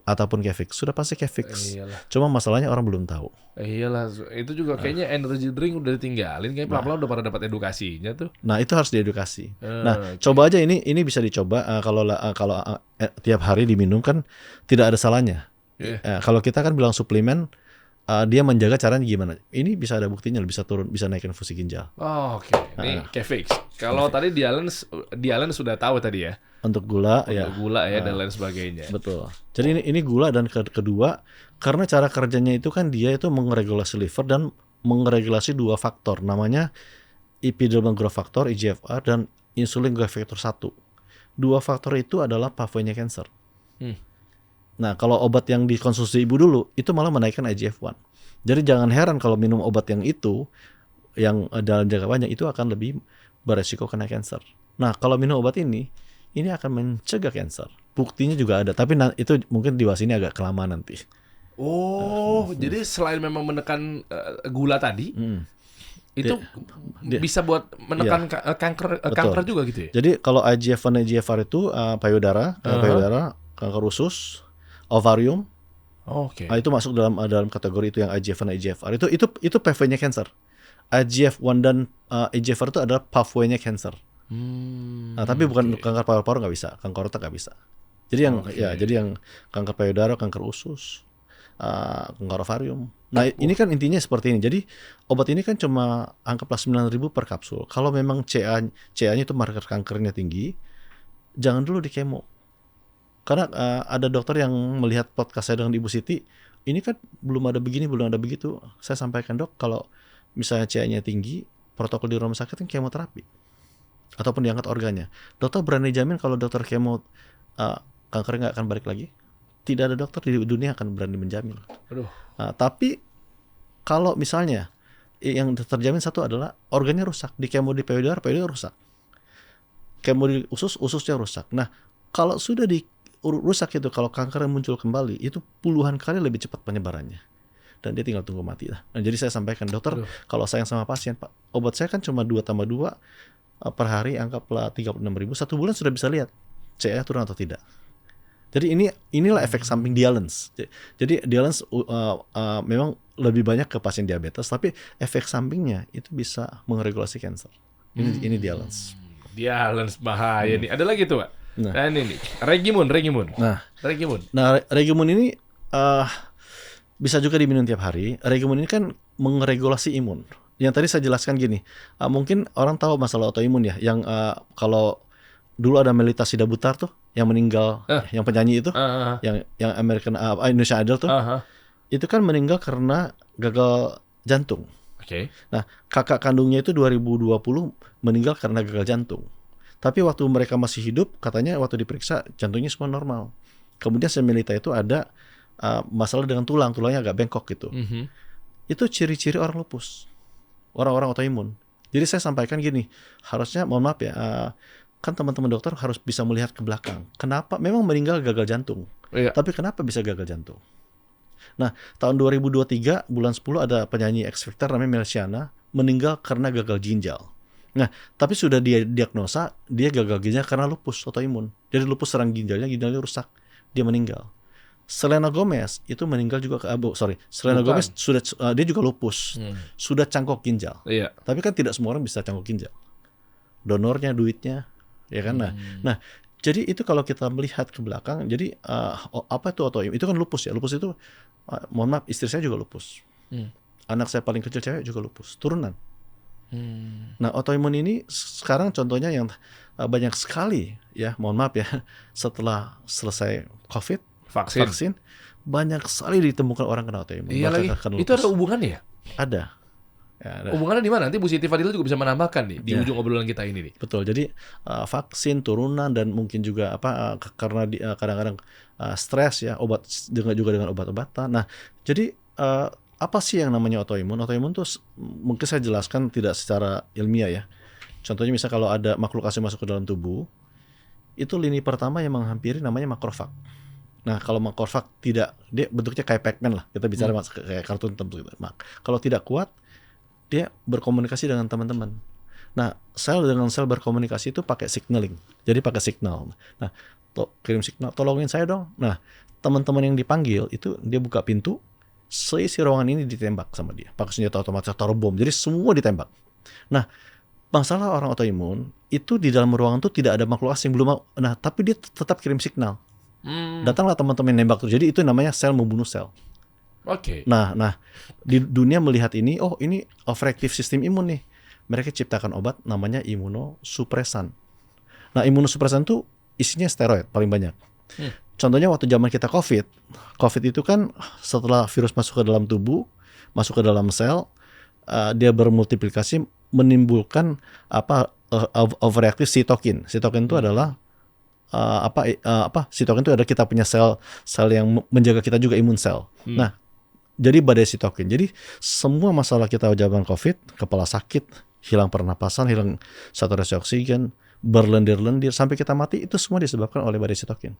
ataupun Kefix? Sudah pasti Kefix. Cuma masalahnya orang belum tahu. Iyalah, itu juga kayaknya energy drink udah ditinggalin, kayaknya pelan-pelan udah pada dapat edukasinya tuh. Nah itu harus diedukasi. Coba aja ini bisa dicoba kalau tiap hari diminum kan tidak ada salahnya. Kalau kita kan bilang suplemen, dia menjaga caranya gimana? Ini bisa ada buktinya, bisa turun, bisa naikin fungsi ginjal. Oke. Nih Kefix. Kalau tadi Dialens sudah tahu tadi ya. Untuk gula ya. Gula ya dan lain sebagainya. Betul. Jadi ini gula dan kedua karena cara kerjanya itu kan dia itu mengregulasi liver dan mengregulasi 2 faktor namanya epidermal growth factor EGFR dan insulin growth factor 1. 2 faktor itu adalah pathway-nya cancer. Nah, kalau obat yang dikonsumsi ibu dulu, itu malah menaikkan IGF-1. Jadi jangan heran kalau minum obat yang itu, yang dalam jangka panjang, itu akan lebih beresiko kena kanker. Nah, kalau minum obat ini akan mencegah kanker. Buktinya juga ada, tapi itu mungkin dibahas ini agak kelamaan nanti. Jadi selain memang menekan gula tadi, itu Dia- bisa buat menekan kanker juga gitu ya? Jadi kalau IGF-1 dan IGFR itu payudara, kanker usus, ovarium, Oke. itu masuk dalam kategori itu yang IGF-1 dan IGFR. Itu pathway-nya cancer. IGF-1 dan IGFR itu adalah pathway-nya cancer. Nah, tapi bukan kanker paru-paru nggak bisa, kanker otak nggak bisa. Jadi yang kanker payudara, kanker usus, kanker ovarium. Nah, ini kan intinya seperti ini. Jadi obat ini kan cuma anggaplah 9.000 per kapsul. Kalau memang CA-nya itu marker kankernya tinggi, jangan dulu di kemo. Karena ada dokter yang melihat podcast saya dengan Ibu Siti, ini kan belum ada begini, belum ada begitu. Saya sampaikan, Dok, kalau misalnya CA-nya tinggi, protokol di rumah sakit kan kemoterapi ataupun diangkat organnya. Dokter berani jamin kalau dokter kemo kankernya nggak akan balik lagi? Tidak ada dokter di dunia akan berani menjamin. Aduh. Tapi kalau misalnya yang terjamin satu adalah organnya rusak, di kemo di payudara rusak, kemo di ususnya rusak. Nah, kalau sudah rusak itu, kalau kanker muncul kembali, itu puluhan kali lebih cepat penyebarannya. Dan dia tinggal tunggu mati lah. Nah, jadi saya sampaikan, dokter, kalau sayang sama pasien, Pak, obat saya kan cuma 2+2 per hari, anggaplah 36.000, 1 bulan sudah bisa lihat CA turun atau tidak. Jadi inilah efek samping Dialence. Jadi Dialence memang lebih banyak ke pasien diabetes, tapi efek sampingnya itu bisa mengeregulasi kanker. Ini Dialence. Dialence bahaya nih. Ada lagi tuh, Pak? Nah. Ini nih. Regimun. Nah, Regimun ini bisa juga diminum tiap hari. Regimun ini kan mengeregulasi imun. Yang tadi saya jelaskan gini, mungkin orang tahu masalah autoimun ya, yang kalau dulu ada Melita Sidabutar tuh yang meninggal, yang penyanyi itu, yang American Indonesia Idol tuh, itu kan meninggal karena gagal jantung. Oke. Nah, kakak kandungnya itu 2020 meninggal karena gagal jantung. Tapi waktu mereka masih hidup, katanya waktu diperiksa jantungnya semua normal. Kemudian si Melita itu ada masalah dengan tulangnya agak bengkok gitu. Itu ciri-ciri orang lupus, orang-orang autoimun. Jadi saya sampaikan gini, harusnya mohon maaf ya, kan teman-teman dokter harus bisa melihat ke belakang. Kenapa? Memang meninggal gagal jantung. Iya. Tapi kenapa bisa gagal jantung? Nah, tahun 2023 bulan 10 ada penyanyi X Factor namanya Melsiana meninggal karena gagal ginjal. Nah, tapi sudah dia diagnosa dia gagal ginjal karena lupus autoimun. Jadi lupus serang ginjalnya rusak, dia meninggal. Selena Gomez itu meninggal juga Selena Gomez sudah dia juga lupus, sudah cangkok ginjal. Iya. Tapi kan tidak semua orang bisa cangkok ginjal. Donornya, duitnya, ya kan? Nah, jadi itu kalau kita melihat ke belakang, jadi apa itu autoimun? Itu kan lupus ya. Lupus itu, mohon maaf, istri saya juga lupus. Anak saya paling kecil cewek juga lupus, turunan. Nah, autoimun ini sekarang contohnya yang banyak sekali ya, mohon maaf ya, setelah selesai COVID, vaksin banyak sekali ditemukan orang kena autoimun. Iya lagi. Itu ada hubungannya ya? Ada. Ya, ada. Hubungannya di mana? Nanti Bu Siti Fadila juga bisa menambahkan nih di ujung obrolan kita ini nih. Betul. Jadi vaksin, turunan, dan mungkin juga karena kadang-kadang stres ya, obat juga dengan obat-obatan. Nah, jadi apa sih yang namanya autoimun? Autoimun tuh mungkin saya jelaskan tidak secara ilmiah ya. Contohnya misalnya kalau ada makhluk asing masuk ke dalam tubuh, itu lini pertama yang menghampiri namanya makrofag. Nah, kalau makrofag dia bentuknya kayak Pac-Man lah. Kita bicara kayak kartun gitu. Kalau tidak kuat, dia berkomunikasi dengan teman-teman. Nah, sel dengan sel berkomunikasi itu pakai signaling. Jadi pakai signal. Nah, kirim signal, tolongin saya dong. Nah, teman-teman yang dipanggil itu dia buka pintu, seisi ruangan ini ditembak sama dia. Pakai senjata otomatis, taruh bom. Jadi semua ditembak. Nah, masalah orang autoimun itu di dalam ruangan itu tidak ada makhluk asing belum. Nah, tapi dia tetap kirim signal. Datanglah teman-teman yang nembak tuh. Jadi itu namanya sel membunuh sel. Oke. Nah, di dunia melihat ini, ini overactive sistem imun nih. Mereka ciptakan obat namanya imunosupresan. Nah, imunosupresan itu isinya steroid paling banyak. Contohnya waktu zaman kita COVID itu kan setelah virus masuk ke dalam tubuh, masuk ke dalam sel, dia bermultiplikasi menimbulkan overreactive sitokin. Sitokin itu adalah sitokin itu adalah kita punya sel yang menjaga kita juga, imun sel. Nah, jadi badai sitokin. Jadi semua masalah kita zaman COVID, kepala sakit, hilang pernapasan, hilang saturasi oksigen, berlendir-lendir sampai kita mati, itu semua disebabkan oleh badai sitokin.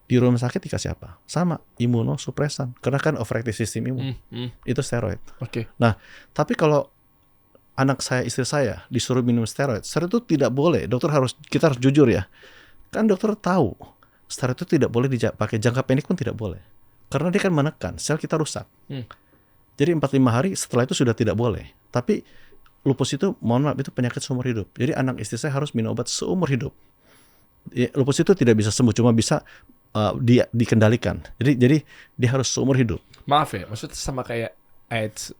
Di rumah sakit dikasih apa? Sama, imunosupresan. Karena kan overactive sistem imun. Itu steroid. Oke. Nah, tapi kalau anak saya, istri saya disuruh minum steroid itu tidak boleh. Kita harus jujur ya. Kan dokter tahu steroid itu tidak boleh dipakai jangka pendek pun tidak boleh. Karena dia kan menekan, sel kita rusak. Jadi 4-5 hari setelah itu sudah tidak boleh. Tapi lupus itu, mohon maaf, itu penyakit seumur hidup. Jadi anak istri saya harus minum obat seumur hidup. Lupus itu tidak bisa sembuh, cuma bisa dikendalikan. Jadi dia harus seumur hidup. Maaf ya, maksudnya sama kayak AIDS,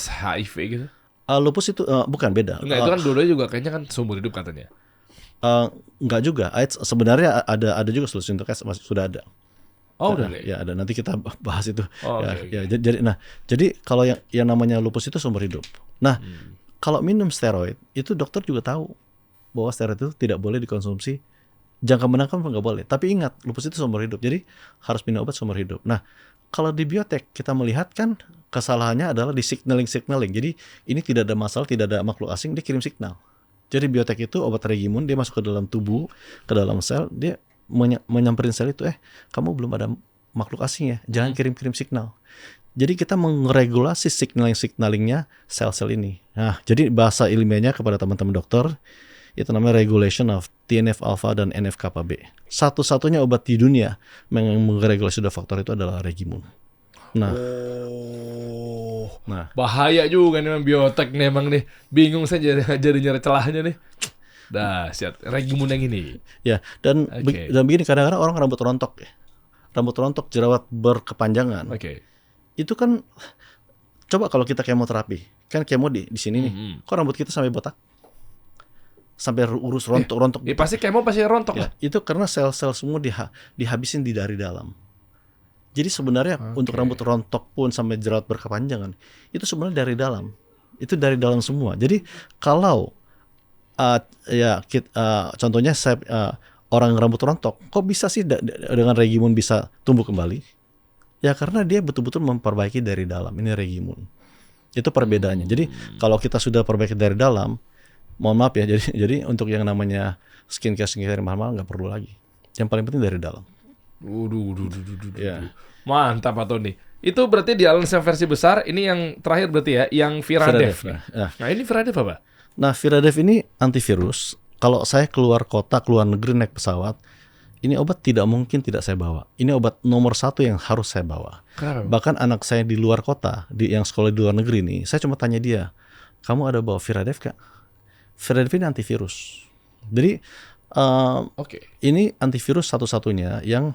HIV gitu? Lupus itu bukan, beda. Enggak, itu kan dua-duanya juga kayaknya kan seumur hidup katanya. Enggak juga. AIDS sebenarnya ada juga solusi untuk AIDS, sudah ada. Oh, udah. Ya ada, nanti kita bahas itu. Oh, ya, jadi kalau yang namanya lupus itu seumur hidup. Nah, kalau minum steroid itu dokter juga tahu bahwa steroid itu tidak boleh dikonsumsi jangka menengah pun nggak boleh. Tapi ingat, lupus itu seumur hidup. Jadi harus minum obat seumur hidup. Nah, kalau di biotek kita melihat kan kesalahannya adalah di signaling. Jadi ini tidak ada masalah, tidak ada makhluk asing, dia kirim signal. Jadi biotek itu obat regimun, dia masuk ke dalam tubuh, ke dalam sel, dia menyamperin sel itu, kamu belum ada makhluk asing ya, jangan kirim signal. Jadi kita meregulasi signalingnya sel-sel ini. Nah, jadi bahasa ilmiahnya kepada teman-teman dokter, itu namanya regulation of TNF-alpha dan NF-kappa-B. Satu-satunya obat di dunia yang meregulasi dua faktor itu adalah regimun. Nah, bahaya juga nih biotek nih emang nih. Bingung saya jadi nyari celahnya nih. Dahsyat, regimun yang ini. Ya, dan begini, kadang-kadang orang rambut rontok ya. Rambut rontok, jerawat berkepanjangan. Itu kan, coba kalau kita kemoterapi, kan kemo di sini nih. Kok rambut kita sampai botak? Sampai urus rontok. Ya pasti kemo pasti rontok ya, itu karena sel-sel semua dihabisin dari dalam. Jadi sebenarnya untuk rambut rontok pun sampai jerawat berkepanjangan, itu sebenarnya dari dalam. Itu dari dalam semua. Jadi kalau contohnya orang rambut rontok, kok bisa sih dengan regimun bisa tumbuh kembali? Ya karena dia betul-betul memperbaiki dari dalam. Ini regimun. Itu perbedaannya. Jadi kalau kita sudah perbaiki dari dalam, mohon maaf ya, jadi untuk yang namanya skincare mahal-mahal nggak perlu lagi. Yang paling penting dari dalam. Ya. Mantap Pak Tony. Itu berarti di Allen's versi besar. Ini yang terakhir berarti ya, yang Viradev. Nah ini Viradev apa? Nah, Viradev ini antivirus. Kalau saya keluar kota, keluar negeri naik pesawat, ini obat tidak mungkin tidak saya bawa. Ini obat nomor 1 yang harus saya bawa. Kenapa? Bahkan anak saya di luar kota, yang sekolah di luar negeri nih, saya cuma tanya dia, kamu ada bawa Viradev kak? Viradev ini antivirus. Jadi ini antivirus satu-satunya yang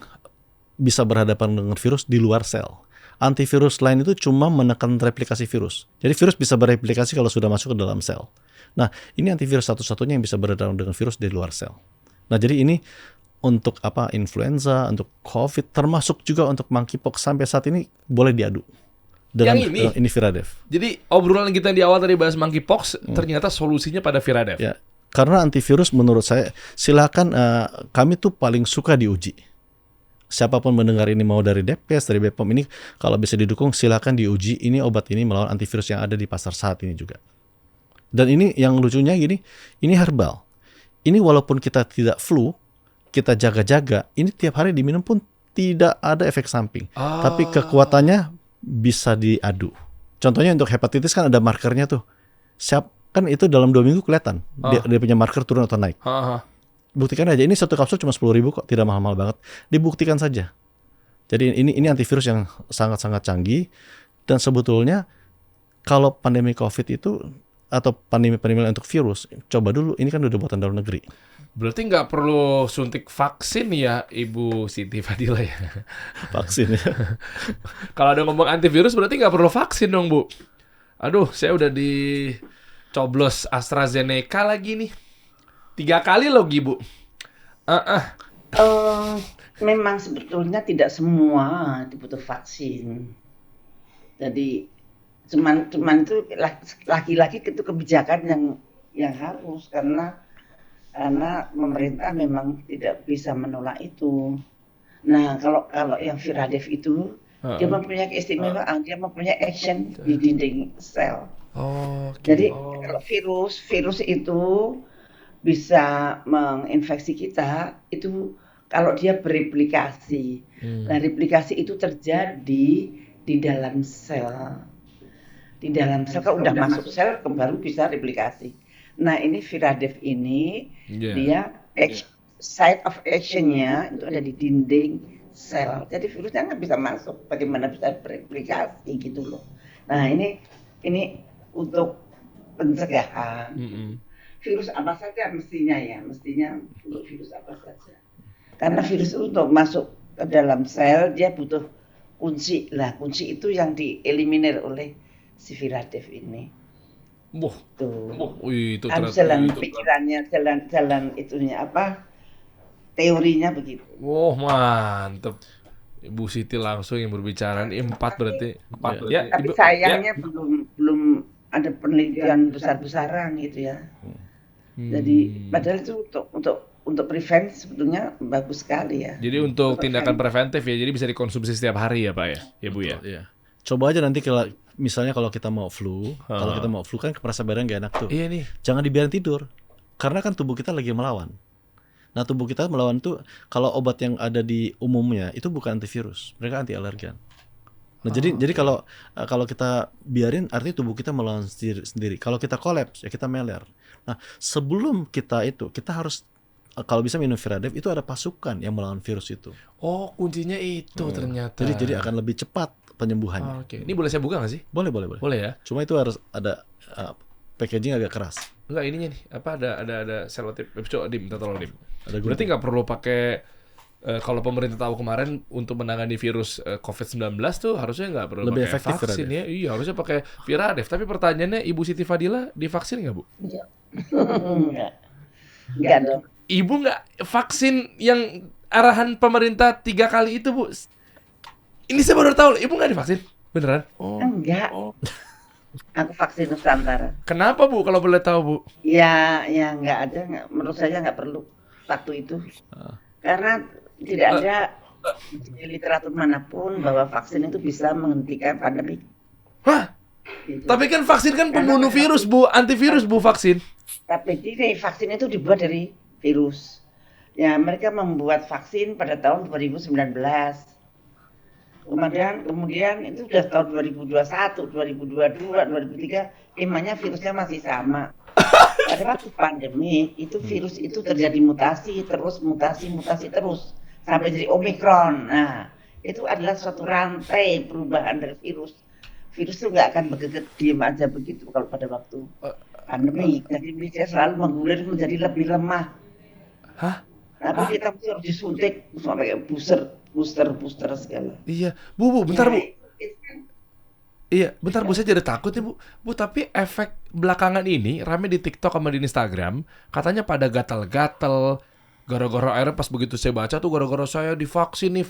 bisa berhadapan dengan virus di luar sel. Antivirus lain itu cuma menekan replikasi virus. Jadi virus bisa bereplikasi kalau sudah masuk ke dalam sel. Nah, ini antivirus satu-satunya yang bisa berhadapan dengan virus di luar sel. Nah, jadi ini untuk influenza, untuk COVID, termasuk juga untuk monkeypox sampai saat ini boleh diadu. Dengan ini Viradev. Jadi obrolan kita di awal tadi bahas monkeypox, ternyata solusinya pada Viradev. Ya, karena antivirus menurut saya, silakan kami tuh paling suka diuji. Siapapun mendengar ini mau dari Depkes, dari BPOM ini, kalau bisa didukung silakan diuji. Ini obat ini melawan antivirus yang ada di pasar saat ini juga. Dan ini yang lucunya gini, ini herbal. Ini walaupun kita tidak flu, kita jaga-jaga, ini tiap hari diminum pun tidak ada efek samping. Tapi kekuatannya bisa diadu. Contohnya untuk hepatitis kan ada markernya tuh. Kan itu dalam 2 minggu kelihatan dia punya marker turun atau naik. Buktikan aja, ini satu kapsul cuma 10.000 kok, tidak mahal-mahal banget. Dibuktikan saja. Jadi ini antivirus yang sangat-sangat canggih. Dan sebetulnya kalau pandemi COVID itu atau pandemi untuk virus, coba dulu, ini kan udah buatan dalam negeri. Berarti nggak perlu suntik vaksin ya, Ibu Siti Fadila ya? Vaksin ya. Kalau ada ngomong antivirus berarti nggak perlu vaksin dong, Bu. Aduh, saya udah dicoblos AstraZeneca lagi nih. 3 kali loh, Bu. Memang sebetulnya tidak semua dibutuh vaksin. Jadi cuman itu lagi-lagi itu kebijakan yang harus karena pemerintah memang tidak bisa menolak itu. Nah, kalau yang Viradev itu dia mempunyai keistimewaan, dia mempunyai action di dinding sel. Jadi kalau virus itu bisa menginfeksi kita, itu kalau dia bereplikasi. Nah, replikasi itu terjadi di dalam sel. di dalam sel. Kalau udah masuk sel, baru bisa replikasi. Nah, ini Viradev ini dia site of action-nya itu ada di dinding sel. Jadi virusnya nggak bisa masuk. Bagaimana bisa bereplikasi gitu loh. Nah, ini untuk pencegahan. Virus apa saja mestinya untuk virus apa saja. Karena virus itu untuk masuk ke dalam sel dia butuh kunci. Lah, kunci itu yang dieliminir oleh si Viradev ini. Itu jalan pikirannya, jalan itunya teorinya begitu. Mantep. Ibu Siti langsung yang berbicara. Ini 4 berarti. Ya, tapi sayangnya belum ada penelitian besar-besaran gitu ya. Jadi padahal itu untuk prevent sebetulnya bagus sekali ya. Jadi untuk tindakan preventif ya, jadi bisa dikonsumsi setiap hari ya Pak ya Bu ya. Iya. Coba aja nanti misalnya kalau kita mau flu kan perasa badan gak enak tuh. Iya nih. Jangan dibiarin tidur, karena kan tubuh kita lagi melawan. Nah tubuh kita melawan tuh kalau obat yang ada di umumnya itu bukan antivirus, mereka anti alergen. Nah jadi kalau kita biarin artinya tubuh kita melawan sendiri. Kalau kita kolaps ya kita meler. Nah sebelum kita harus kalau bisa minum Viradev itu ada pasukan yang melawan virus itu. Oh kuncinya itu ternyata. Jadi akan lebih cepat penyembuhannya. Oke. Ini boleh saya buka nggak sih? Boleh. Boleh ya. Cuma itu harus ada packaging agak keras. Enggak ininya nih. Ada selotip. Coba minta tolong Dim. Berarti nggak perlu pakai kalau pemerintah tahu kemarin untuk menangani virus COVID-19 tuh harusnya nggak perlu lebih pakai efektif vaksin Viradev. ya. Iya harusnya pakai Viradev. Tapi pertanyaannya Ibu Siti Fadila divaksin nggak Bu? Enggak dong. Ibu nggak vaksin yang arahan pemerintah 3 kali itu Bu? Ini saya baru tahu, Ibu nggak divaksin? Beneran? Enggak. Aku vaksin Nusantara. Kenapa Bu kalau boleh tahu Bu? Ya nggak ada. Menurut saya nggak perlu waktu itu. Karena tidak ada di literatur manapun bahwa vaksin itu bisa menghentikan pandemi. Hah? Gitu. Tapi kan vaksin kan pembunuh virus Bu, antivirus Bu vaksin. Tapi vaksin itu dibuat dari virus. Ya mereka membuat vaksin pada tahun 2019. Kemudian itu sudah tahun 2021, 2022, 2023, emangnya virusnya masih sama. Pada waktu pandemi itu virus itu terjadi mutasi terus sampai jadi Omicron. Nah, itu adalah suatu rantai perubahan dari virus. Virus itu nggak akan diam aja begitu kalau pada waktu pandemi. Jadi dia selalu menggulir menjadi lebih lemah. Hah? Tapi kita harus disuntik sampai booster segala. Iya, Bu, bentar Bu. Iya, bentar Bu, saya jadi takut nih Bu. Bu, tapi efek belakangan ini rame di TikTok sama di Instagram, katanya pada gatal-gatal gara-gara akhirnya pas begitu saya baca tuh gara-gara saya divaksin nih.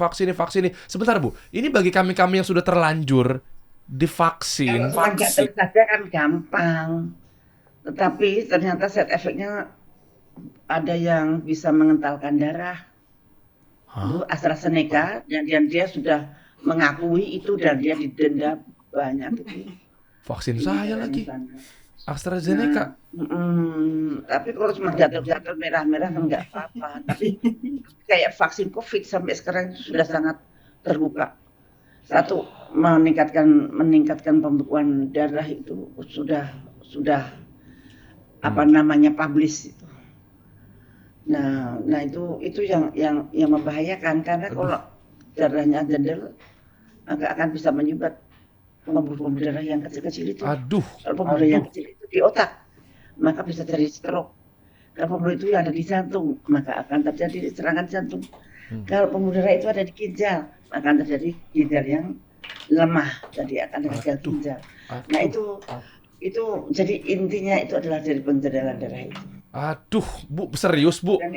Sebentar Bu, ini bagi kami yang sudah terlanjur divaksin. Kalau gatal saja kan gampang. Tetapi ternyata side effect-nya ada yang bisa mengentalkan darah. Itu AstraZeneca dan dia sudah mengakui itu dan dia didenda banyak itu. Vaksin saya lagi. AstraZeneca. Tapi kalau cuma gatal-gatal merah-merah enggak apa-apa. Tapi kayak vaksin COVID sampai sekarang itu sudah sangat terbuka. Satu meningkatkan pembekuan darah itu sudah publish itu. Nah itu yang membahayakan karena kalau darahnya jendel akan bisa menyumbat pembuluh darah yang kecil-kecil itu. Kalau pembuluh yang kecil itu di otak, maka bisa terjadi stroke. Kalau pembuluh itu ada di jantung, maka akan terjadi serangan jantung. Kalau pembuluh darah itu ada di ginjal, maka akan terjadi ginjal yang lemah, jadi akan gagal ginjal. Nah itu jadi intinya itu adalah dari penjendelan darah itu. Aduh, Bu, serius Bu? Dan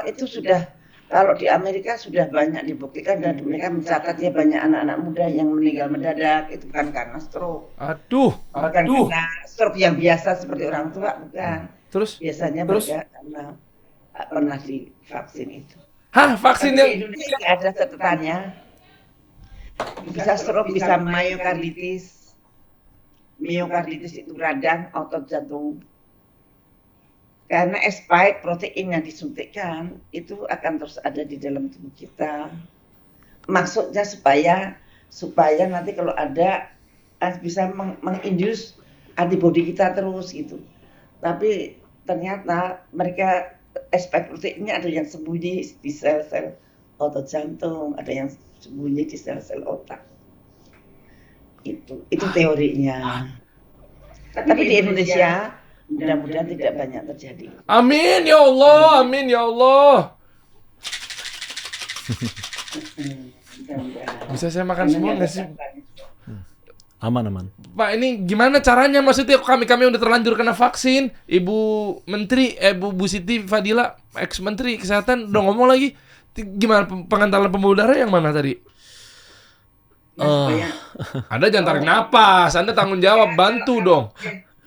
itu sudah, kalau di Amerika sudah banyak dibuktikan dan mereka mencatat ya banyak anak-anak muda yang meninggal mendadak itu kan karena stroke. Bukan karena stroke yang biasa seperti orang tua, bukan. Terus? Biasanya mereka karena pernah divaksin itu. Hah, vaksin yang di Indonesia ada catatannya. Bisa stroke, bisa myokarditis. Myokarditis itu radang otot jantung. Karena spike protein yang disuntikkan itu akan terus ada di dalam tubuh kita. Maksudnya supaya nanti kalau ada bisa menginduce antibodi kita terus gitu. Tapi ternyata mereka spike proteinnya ada yang sembunyi di sel-sel otot jantung, ada yang sembunyi di sel-sel otak. Itu teorinya. Tapi di Indonesia mudah-mudahan tidak banyak terjadi. Amin ya Allah, amin ya Allah. Bisa saya makan semua nggak sih? Aman. Pak, ini gimana caranya? Maksudnya kami udah terlanjur kena vaksin. Ibu Menteri, Bu Siti Fadila, ex-Menteri Kesehatan udah ngomong lagi. Gimana pengentalan pembuluh darah yang mana tadi? Anda jangan tarik napas, Anda tanggung jawab, bantu dong.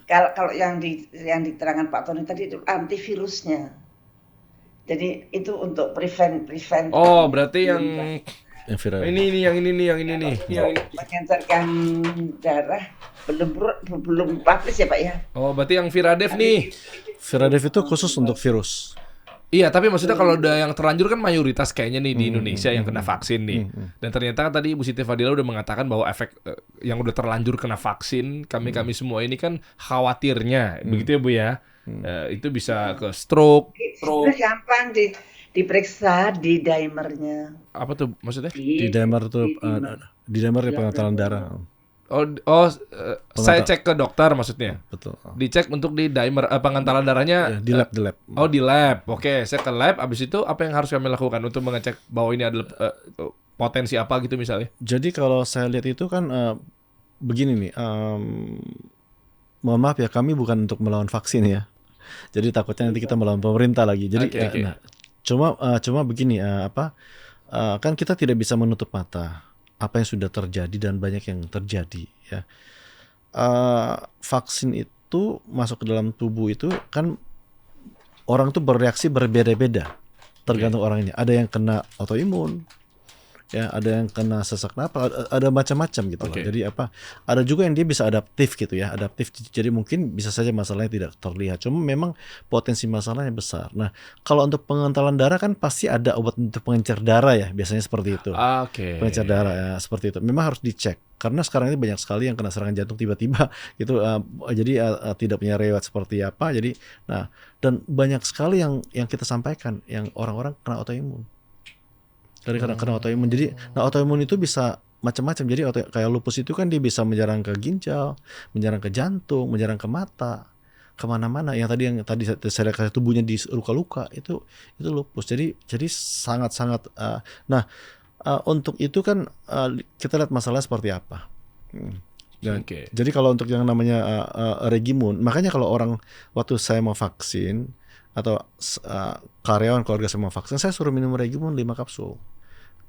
Kalau yang diterangkan Pak Tony tadi itu antivirusnya. Jadi itu untuk prevent. Oh, berarti yang viral. ini nih. Mengencerkan darah belum publis ya Pak ya. Oh, berarti yang Viradev nih. Viradev itu khusus untuk virus. Iya, tapi maksudnya kalau udah yang terlanjur kan mayoritas kayaknya nih di Indonesia yang kena vaksin nih. Dan ternyata kan tadi Ibu Siti Fadila udah mengatakan bahwa efek yang udah terlanjur kena vaksin, kami semua ini kan khawatirnya, begitu ya Bu ya. Itu bisa ke stroke. Gampang diperiksa di dimernya. Apa tuh maksudnya? Di dimer tuh di dimer di pengentalan darah. Saya cek ke dokter maksudnya. Betul. Dicek untuk di dimer pengentalan darahnya. Di lab. Oh, di lab. Oke, saya ke lab. Abis itu apa yang harus kami lakukan untuk mengecek bahwa ini adalah potensi apa gitu misalnya? Jadi kalau saya lihat itu kan begini nih. Mohon maaf ya, kami bukan untuk melawan vaksin ya. Jadi takutnya nanti kita melawan pemerintah lagi. Jadi Okay. Nah, cuma begini kan kita tidak bisa menutup mata apa yang sudah terjadi dan banyak yang terjadi ya. Vaksin itu masuk ke dalam tubuh itu kan orang tuh bereaksi berbeda-beda tergantung orangnya. Ada yang kena autoimun, ya, ada yang kena sesak napas, ada macam-macam gitu loh. Jadi ada juga yang dia bisa adaptif gitu ya, adaptif. Jadi mungkin bisa saja masalahnya tidak terlihat, cuma memang potensi masalahnya besar. Nah, kalau untuk pengentalan darah kan pasti ada obat untuk pengencer darah ya, biasanya seperti itu. Pengencer darah ya, seperti itu. Memang harus dicek karena sekarang ini banyak sekali yang kena serangan jantung tiba-tiba gitu. Jadi tidak punya riwayat seperti apa. Jadi, nah, dan banyak sekali yang kita sampaikan yang orang-orang kena autoimun. Dari kena autoimun. Jadi, autoimun itu bisa macam-macam. Jadi kayak lupus itu kan dia bisa menyerang ke ginjal, menyerang ke jantung, menyerang ke mata, kemana-mana. Yang tadi saya lihat tubuhnya di luka-luka itu lupus. Jadi sangat-sangat. Untuk itu kan kita lihat masalahnya seperti apa. Jadi kalau untuk yang namanya Regimun, makanya kalau orang waktu saya mau vaksin atau karyawan keluarga saya mau vaksin, saya suruh minum Regimun 5 kapsul.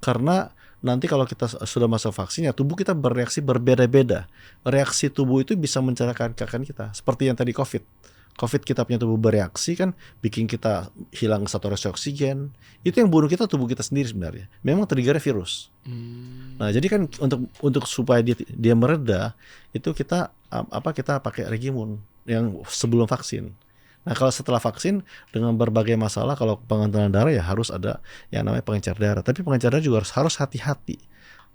Karena nanti kalau kita sudah masuk vaksin, ya tubuh kita bereaksi berbeda-beda. Reaksi tubuh itu bisa mencelakakan kita. Seperti yang tadi COVID kita punya tubuh bereaksi kan, bikin kita hilang saturasi oksigen. Itu yang bunuh kita tubuh kita sendiri sebenarnya. Memang triggernya virus. Nah, jadi kan untuk supaya dia mereda, itu kita pakai Regimun yang sebelum vaksin. Nah, kalau setelah vaksin dengan berbagai masalah, kalau pengentalan darah ya harus ada yang namanya pengencer darah. Tapi pengencer darah juga harus hati-hati.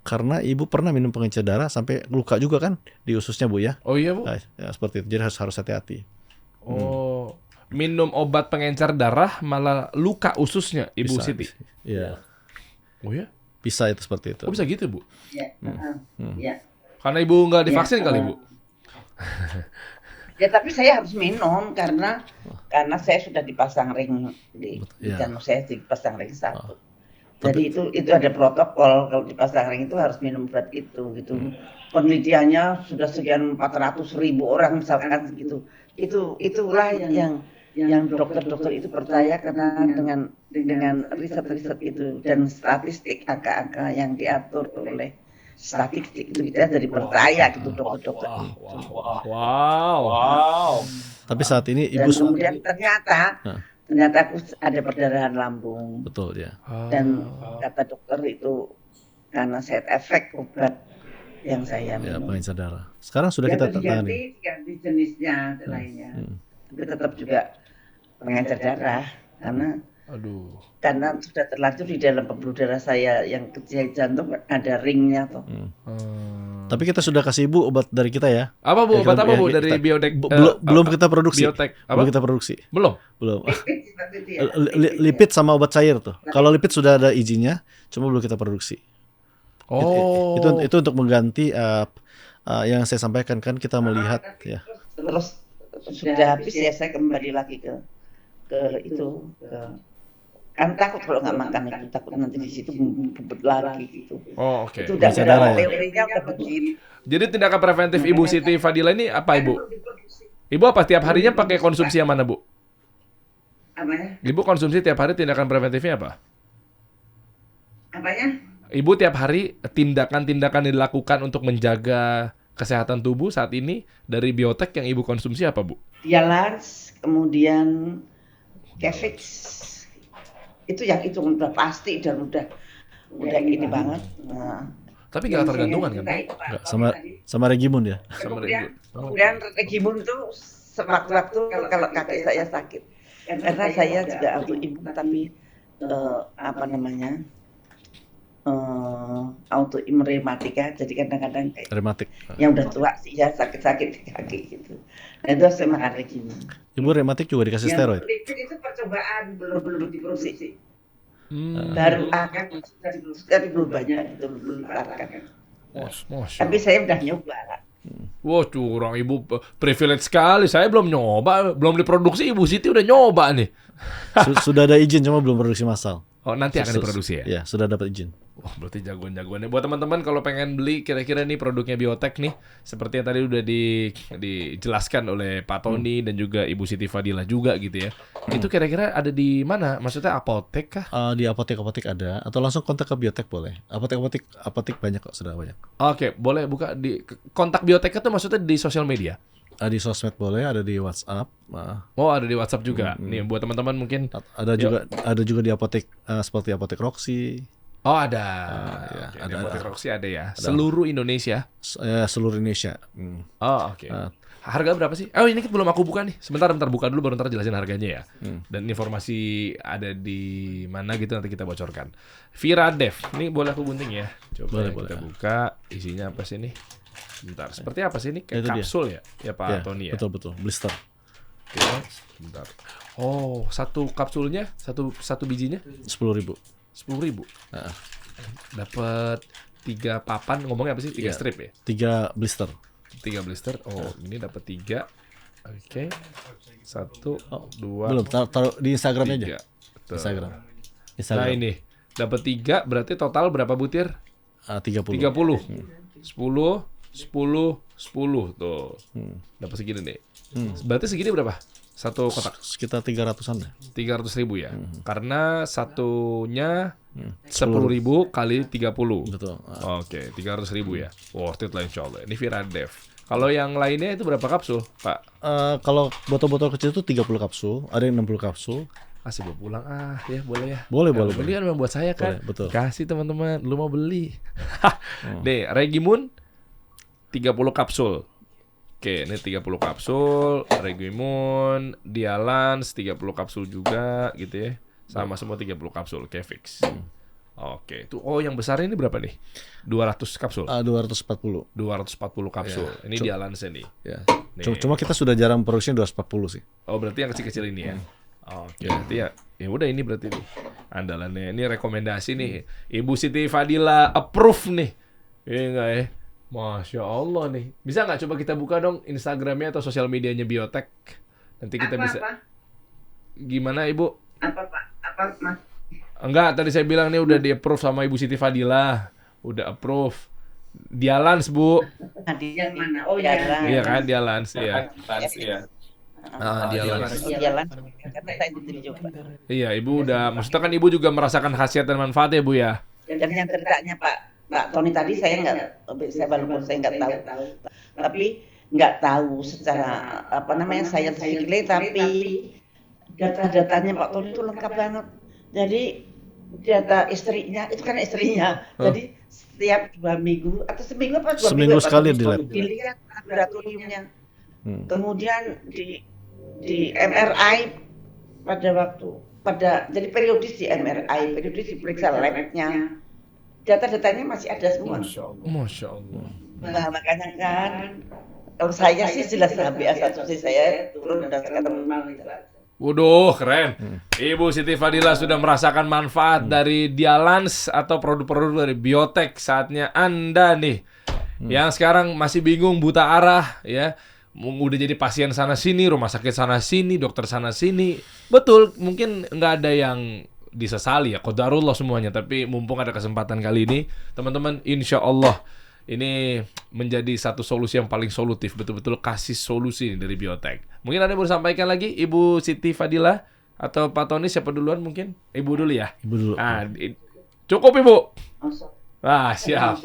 Karena ibu pernah minum pengencer darah sampai luka juga kan di ususnya Bu ya. Oh iya Bu. Nah, ya, seperti itu. Jadi harus hati-hati. Minum obat pengencer darah malah luka ususnya Ibu Siti. Iya. Oh ya? Bisa itu seperti itu. Oh bisa gitu Bu? Ya. Ya. Karena Ibu nggak divaksin kali Bu? Ya tapi saya harus minum karena saya sudah dipasang ring di jantung saya dipasang ring 1. Jadi itu ada protokol, kalau dipasang ring itu harus minum obat itu gitu. Penelitiannya sudah sekian 400.000 orang misalkan gitu. Itulah yang dokter-dokter itu percaya karena dengan riset-riset itu dan statistik angka-angka yang diatur oleh statistik itu kita jadi percaya gitu dokter-dokter. Wow. Tapi saat ini Dan ibu kemudian ternyata aku ada perdarahan lambung. betul ya. Dan kata dokter itu karena side effect obat yang saya Ya, minum. pengencer darah. Sekarang sudah kita tangani. Ganti jenisnya lainnya. Tapi tetap juga pengencer darah karena sudah terlanjur di dalam pembuluh darah saya yang kecil jantung ada ringnya tuh. Tapi kita sudah kasih Ibu obat dari kita ya. Apa Bu? Ya, Obat kita- apa ya, Bu kita- dari Biotek? Belum kita produksi. Biotek. Apa? Belum kita produksi. Belum. Belum. Seperti itu ya. Lipid sama obat cair tuh. Kalau lipid sudah ada izinnya, cuma belum kita produksi. Oh. Itu untuk mengganti yang saya sampaikan kan kita melihat ya. Terus sudah habis ya saya kembali lagi ke itu kan takut kalau nggak makan itu, takut nanti di situ bubut lagi gitu. Oh, oke. Itu udah Baca darah ya? teorinya udah begini. Jadi tindakan preventif Ibu Siti Fadila ini apa Ibu? Ibu apa tiap harinya pakai konsumsi yang mana Bu? Apanya? Ibu konsumsi tiap hari tindakan preventifnya apa? Apanya? Ibu tiap hari tindakan-tindakan yang dilakukan untuk menjaga kesehatan tubuh saat ini dari Biotek yang Ibu konsumsi apa Bu? Dialans, kemudian Kefix. Itu yang itu udah pasti dan udah ini banget. Nah, Tapi nggak tergantungan kan? Enggak, sama Regimun ya. Sama Kemudian Regimun itu sewaktu-waktu kalau kaki saya sakit. Karena saya juga autoimun tapi apa namanya? Autoimun rematika. Jadi kadang-kadang kayak Rematik. yang udah tua sih ya sakit-sakit di kaki gitu. Nah itu saya makan Regimun. Ibu rematik juga dikasih steroid. Lipid itu percobaan belum diproduksi. Hmm. Baru akan tapi belum banyak itu belum dikeluarkan. Masya Tapi saya udah nyoba. Wah, curang Ibu privilege sekali. Saya belum nyoba, belum diproduksi. Ibu Siti udah nyoba nih. Sudah ada izin cuma belum produksi massal. Oh, nanti akan diproduksi ya? Ya, sudah dapat izin. Wah, berarti jagoan-jagoannya. Buat teman-teman kalau pengen beli kira-kira nih produknya Biotek nih, seperti yang tadi udah dijelaskan oleh Pak Tony dan juga Ibu Siti Fadila juga gitu ya. Itu kira-kira ada di mana? Maksudnya apotek kah? Di apotek-apotek ada atau langsung kontak ke Biotek boleh. Apotek banyak kok, sudah banyak. Oke, boleh buka di kontak Biotek itu maksudnya di sosial media. Di sosmed boleh, ada di WhatsApp. Oh, ada di WhatsApp juga. Nih buat teman-teman mungkin. Ada juga di apotek seperti apotek Roxy. Oh, ada. Ya, Oke, ada. di apotek Roxy ada ya. Seluruh Indonesia. Seluruh Indonesia. Oh, oke. Harga berapa sih? Oh, ini belum aku buka nih. Sebentar buka dulu baru ntar jelasin harganya ya. Dan informasi ada di mana gitu nanti kita bocorkan. Viradev. Ini boleh aku gunting ya. Coba Boleh. kita buka. Isinya apa sih nih? Bentar. Seperti apa sih ini? Kayak Itu dia. kapsul ya? Ya Pak Ya, Tony ya. betul. Blister. Oke. Bentar. Oh, satu kapsulnya, satu bijinya 10.000. 10.000. Dapat 3 papan. Ngomongnya apa sih? 3 Iya. strip ya? 3 blister. 3 blister. Oh, ini dapat 3. Oke. 1, 2, Belum, taruh di Instagramnya aja. 3. Betul. Instagram. Nah, ini dapat 3 berarti total berapa butir? 30. 30. 10, 10 tuh. Dapat segini nih. Berarti segini berapa? Satu kotak. Sekitar 300-an deh. 300.000 ya. Karena satunya 10.000 kali 30. Betul. Oke, 300.000 ya. Worth it lah insyaallah. Ini Viradev. Kalau yang lainnya itu berapa kapsul, Pak? Kalau botol-botol kecil itu 30 kapsul, ada yang 60 kapsul. Kasih bawa pulang ya boleh ya. Boleh. Beli kan memang buat saya kan. Boleh, betul. Kasih teman-teman, lu mau beli. Nih, Regimun 30 kapsul. Oke, ini 30 kapsul, Regimun, Dialans 30 kapsul juga gitu ya. Sama semua 30 kapsul, Kefix. Oke, itu yang besar ini berapa nih? 200 kapsul. 240. 240 kapsul. Ya. Ini Dialansnya nih. Ya. Nih. Cuma kita sudah jarang produksinya 240 sih. Oh, berarti yang kecil-kecil ini ya. Oke, berarti ya udah ini berarti nih andalannya. Ini rekomendasi nih. Ibu Siti Fadila approve nih. Iya enggak ya? Masya Allah nih. Bisa nggak coba kita buka dong Instagramnya atau sosial medianya Biotek? Nanti kita bisa. Gimana Ibu? Apa Pak? Apa Mas? Enggak, tadi saya bilang nih udah di-approve sama Ibu Siti Fadila. Udah approve. Dialans, Bu. Yang mana? Oh ya. Iya kan, Dialans. Iya. Dialans. Jalan. Karena saya sendiri juga. Iya, Ibu udah, maksudnya kan Ibu juga merasakan khasiat dan manfaatnya, Bu ya. Dan yang ceritanya Pak Tony tadi saya walaupun saya nggak tahu, tapi nggak tahu secara apa namanya scientifically, tapi data-datanya Pak Tony itu lengkap banget. Jadi data istrinya itu kan istrinya, jadi setiap 2 minggu atau seminggu apa 2 Seminggu minggu sekali di lab. dilihat laboratoriumnya, kemudian di MRI jadi periodis di MRI, periodis diperiksa labnya, data-datanya masih ada semua. Masya Allah. Nah, makanya kan kalau saya sih jelas HbA1c saya turun dan sekarang normal gitu. Waduh, keren. Ibu Siti Fadila sudah merasakan manfaat dari Dialans atau produk-produk dari Biotek. Saatnya Anda nih yang sekarang masih bingung, buta arah ya. Udah jadi pasien sana sini, rumah sakit sana sini, dokter sana sini. Betul, mungkin nggak ada yang disesali ya, qadarullah semuanya. Tapi mumpung ada kesempatan kali ini, teman-teman, insya Allah ini menjadi satu solusi yang paling solutif, betul-betul kasih solusi dari Biotek. Mungkin ada yang mau sampaikan lagi, Ibu Siti Fadila atau Pak Tony, siapa duluan mungkin? Ibu dulu ya. Ibu dulu. Cukup Ibu. Masuk. Siap.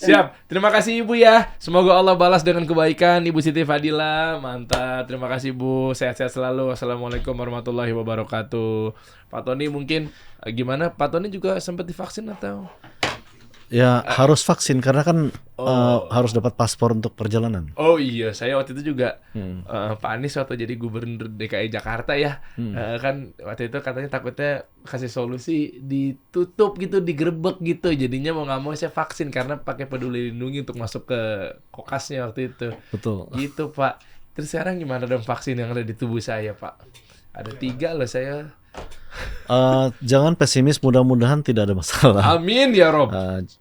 Siap. Terima kasih Ibu ya. Semoga Allah balas dengan kebaikan Ibu Siti Fadila. Mantap. Terima kasih Bu. Sehat-sehat selalu. Assalamualaikum warahmatullahi wabarakatuh. Pak Tony mungkin gimana? Pak Tony juga sempat divaksin atau? Ya harus vaksin karena kan harus dapat paspor untuk perjalanan. Oh iya, saya waktu itu juga Pak Anies waktu jadi gubernur DKI Jakarta ya, kan waktu itu katanya takutnya kasih solusi ditutup gitu, digerebek gitu, jadinya mau nggak mau saya vaksin karena pakai peduli lindungi untuk masuk ke kokasnya waktu itu. Betul. Gitu Pak. Terus sekarang gimana dong vaksin yang ada di tubuh saya Pak? Ada 3 loh saya. Jangan pesimis, mudah-mudahan tidak ada masalah. Amin ya Rob.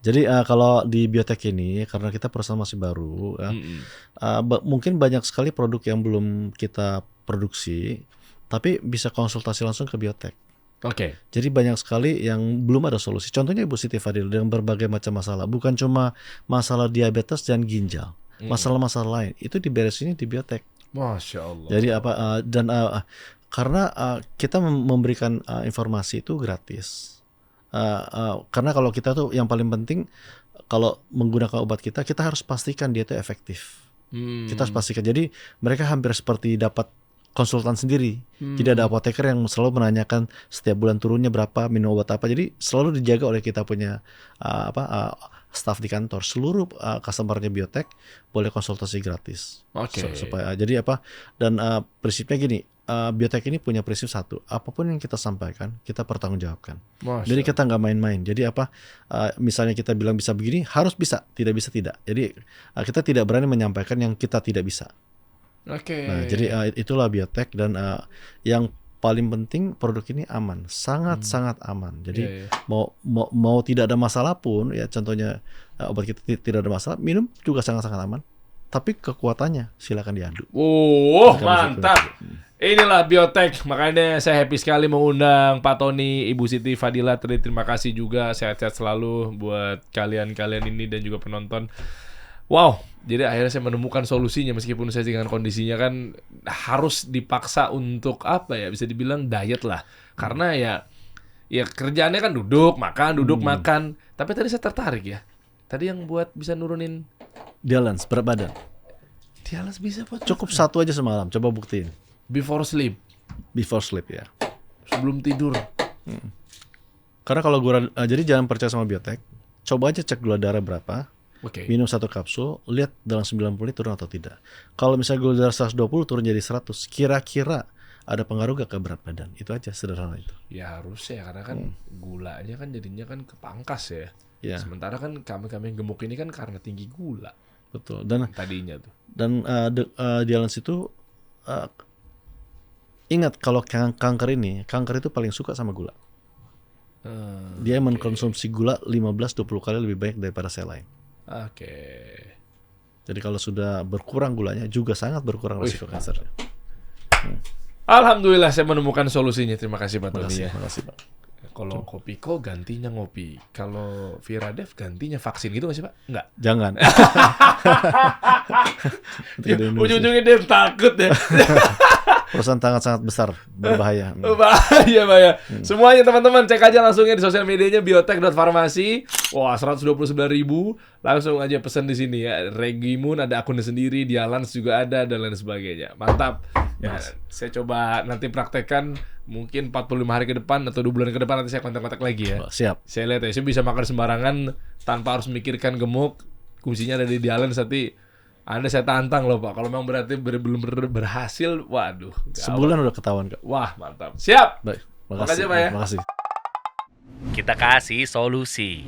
Jadi kalau di Biotek ini karena kita perusahaan masih baru, mungkin banyak sekali produk yang belum kita produksi, tapi bisa konsultasi langsung ke Biotek. Oke. Jadi banyak sekali yang belum ada solusi. Contohnya Ibu Siti Fadil dengan berbagai macam masalah, bukan cuma masalah diabetes dan ginjal, masalah-masalah lain itu diberesinnya di Biotek. Masya Allah. Jadi karena kita memberikan informasi itu gratis. Karena kalau kita tuh yang paling penting kalau menggunakan obat kita harus pastikan dia itu efektif. Kita harus pastikan. Jadi mereka hampir seperti dapat konsultan sendiri. Jadi ada apoteker yang selalu menanyakan setiap bulan turunnya berapa, minum obat apa. Jadi selalu dijaga oleh kita punya staf di kantor. Seluruh customer-nya Biotek boleh konsultasi gratis. Oke. Supaya jadi dan prinsipnya gini, Biotek ini punya prinsip satu, apapun yang kita sampaikan kita pertanggungjawabkan. Jadi kita nggak main-main. Jadi misalnya kita bilang bisa begini, harus bisa, tidak bisa tidak. Jadi kita tidak berani menyampaikan yang kita tidak bisa. Oke. Nah, jadi itulah Biotek dan yang paling penting produk ini aman, sangat aman. Jadi mau tidak ada masalah pun, ya contohnya obat kita tidak ada masalah, minum juga sangat aman. Tapi kekuatannya silakan diadu. Mantap. Inilah Biotek, makanya saya happy sekali mengundang Pak Tony, Ibu Siti Fadila. Terima kasih juga, sehat-sehat selalu buat kalian ini dan juga penonton. Wow, jadi akhirnya saya menemukan solusinya meskipun saya dengan kondisinya kan harus dipaksa untuk bisa dibilang diet lah. Karena ya kerjaannya kan duduk makan. Tapi tadi saya tertarik ya. Tadi yang buat bisa nurunin Dialans berat badan. Dialans bisa Pak? Cukup 1 aja semalam, coba buktiin. Before sleep ya. Sebelum tidur. Karena kalau jadi jangan percaya sama Biotek. Coba aja cek gula darah berapa. Oke. Minum 1 kapsul, lihat dalam 90 menit turun atau tidak. Kalau misalnya gula darah 120 turun jadi 100, kira-kira ada pengaruh gak ke berat badan? Itu aja, sederhana itu. Ya harus ya, karena kan gulanya kan jadinya kan kepangkas ya. Ya. Sementara kan kami yang gemuk ini kan karena tinggi gula. Betul. Dan tadinya tuh. Dan Dialans itu ingat kalau kanker itu paling suka sama gula. Dia mengkonsumsi gula 15-20 kali lebih banyak daripada sel lain. Oke. Jadi kalau sudah berkurang gulanya juga sangat berkurang risiko kanker. Alhamdulillah saya menemukan solusinya. Terima kasih Pak Tony ya. Terima kasih Pak. Kalau Kopiko gantinya ngopi. Kalau Viradev gantinya vaksin gitu nggak sih Pak? Enggak. Jangan. Ujung-ujungnya dia takut ya. Perusahaan sangat besar, berbahaya. Bahaya. Semuanya teman-teman cek aja langsungnya di sosial medianya biotek.farmasi. Wah, 129.000. Langsung aja pesan di sini ya. Regimun ada akunnya sendiri, Dialans juga ada dan lain sebagainya. Mantap. Ya, saya coba nanti praktekkan mungkin 45 hari ke depan atau 2 bulan ke depan, nanti saya kontak-kontak lagi ya. Siap. Saya lihat ya, saya bisa makan sembarangan tanpa harus memikirkan gemuk. Kuncinya ada di Dialans, tapi Anda saya tantang loh Pak. Kalau memang berarti belum berhasil, waduh. Sebulan udah ketahuan Kak. Wah, mantap. Siap. Baik. Makasih Pak ya. Makasih. Kita kasih solusi.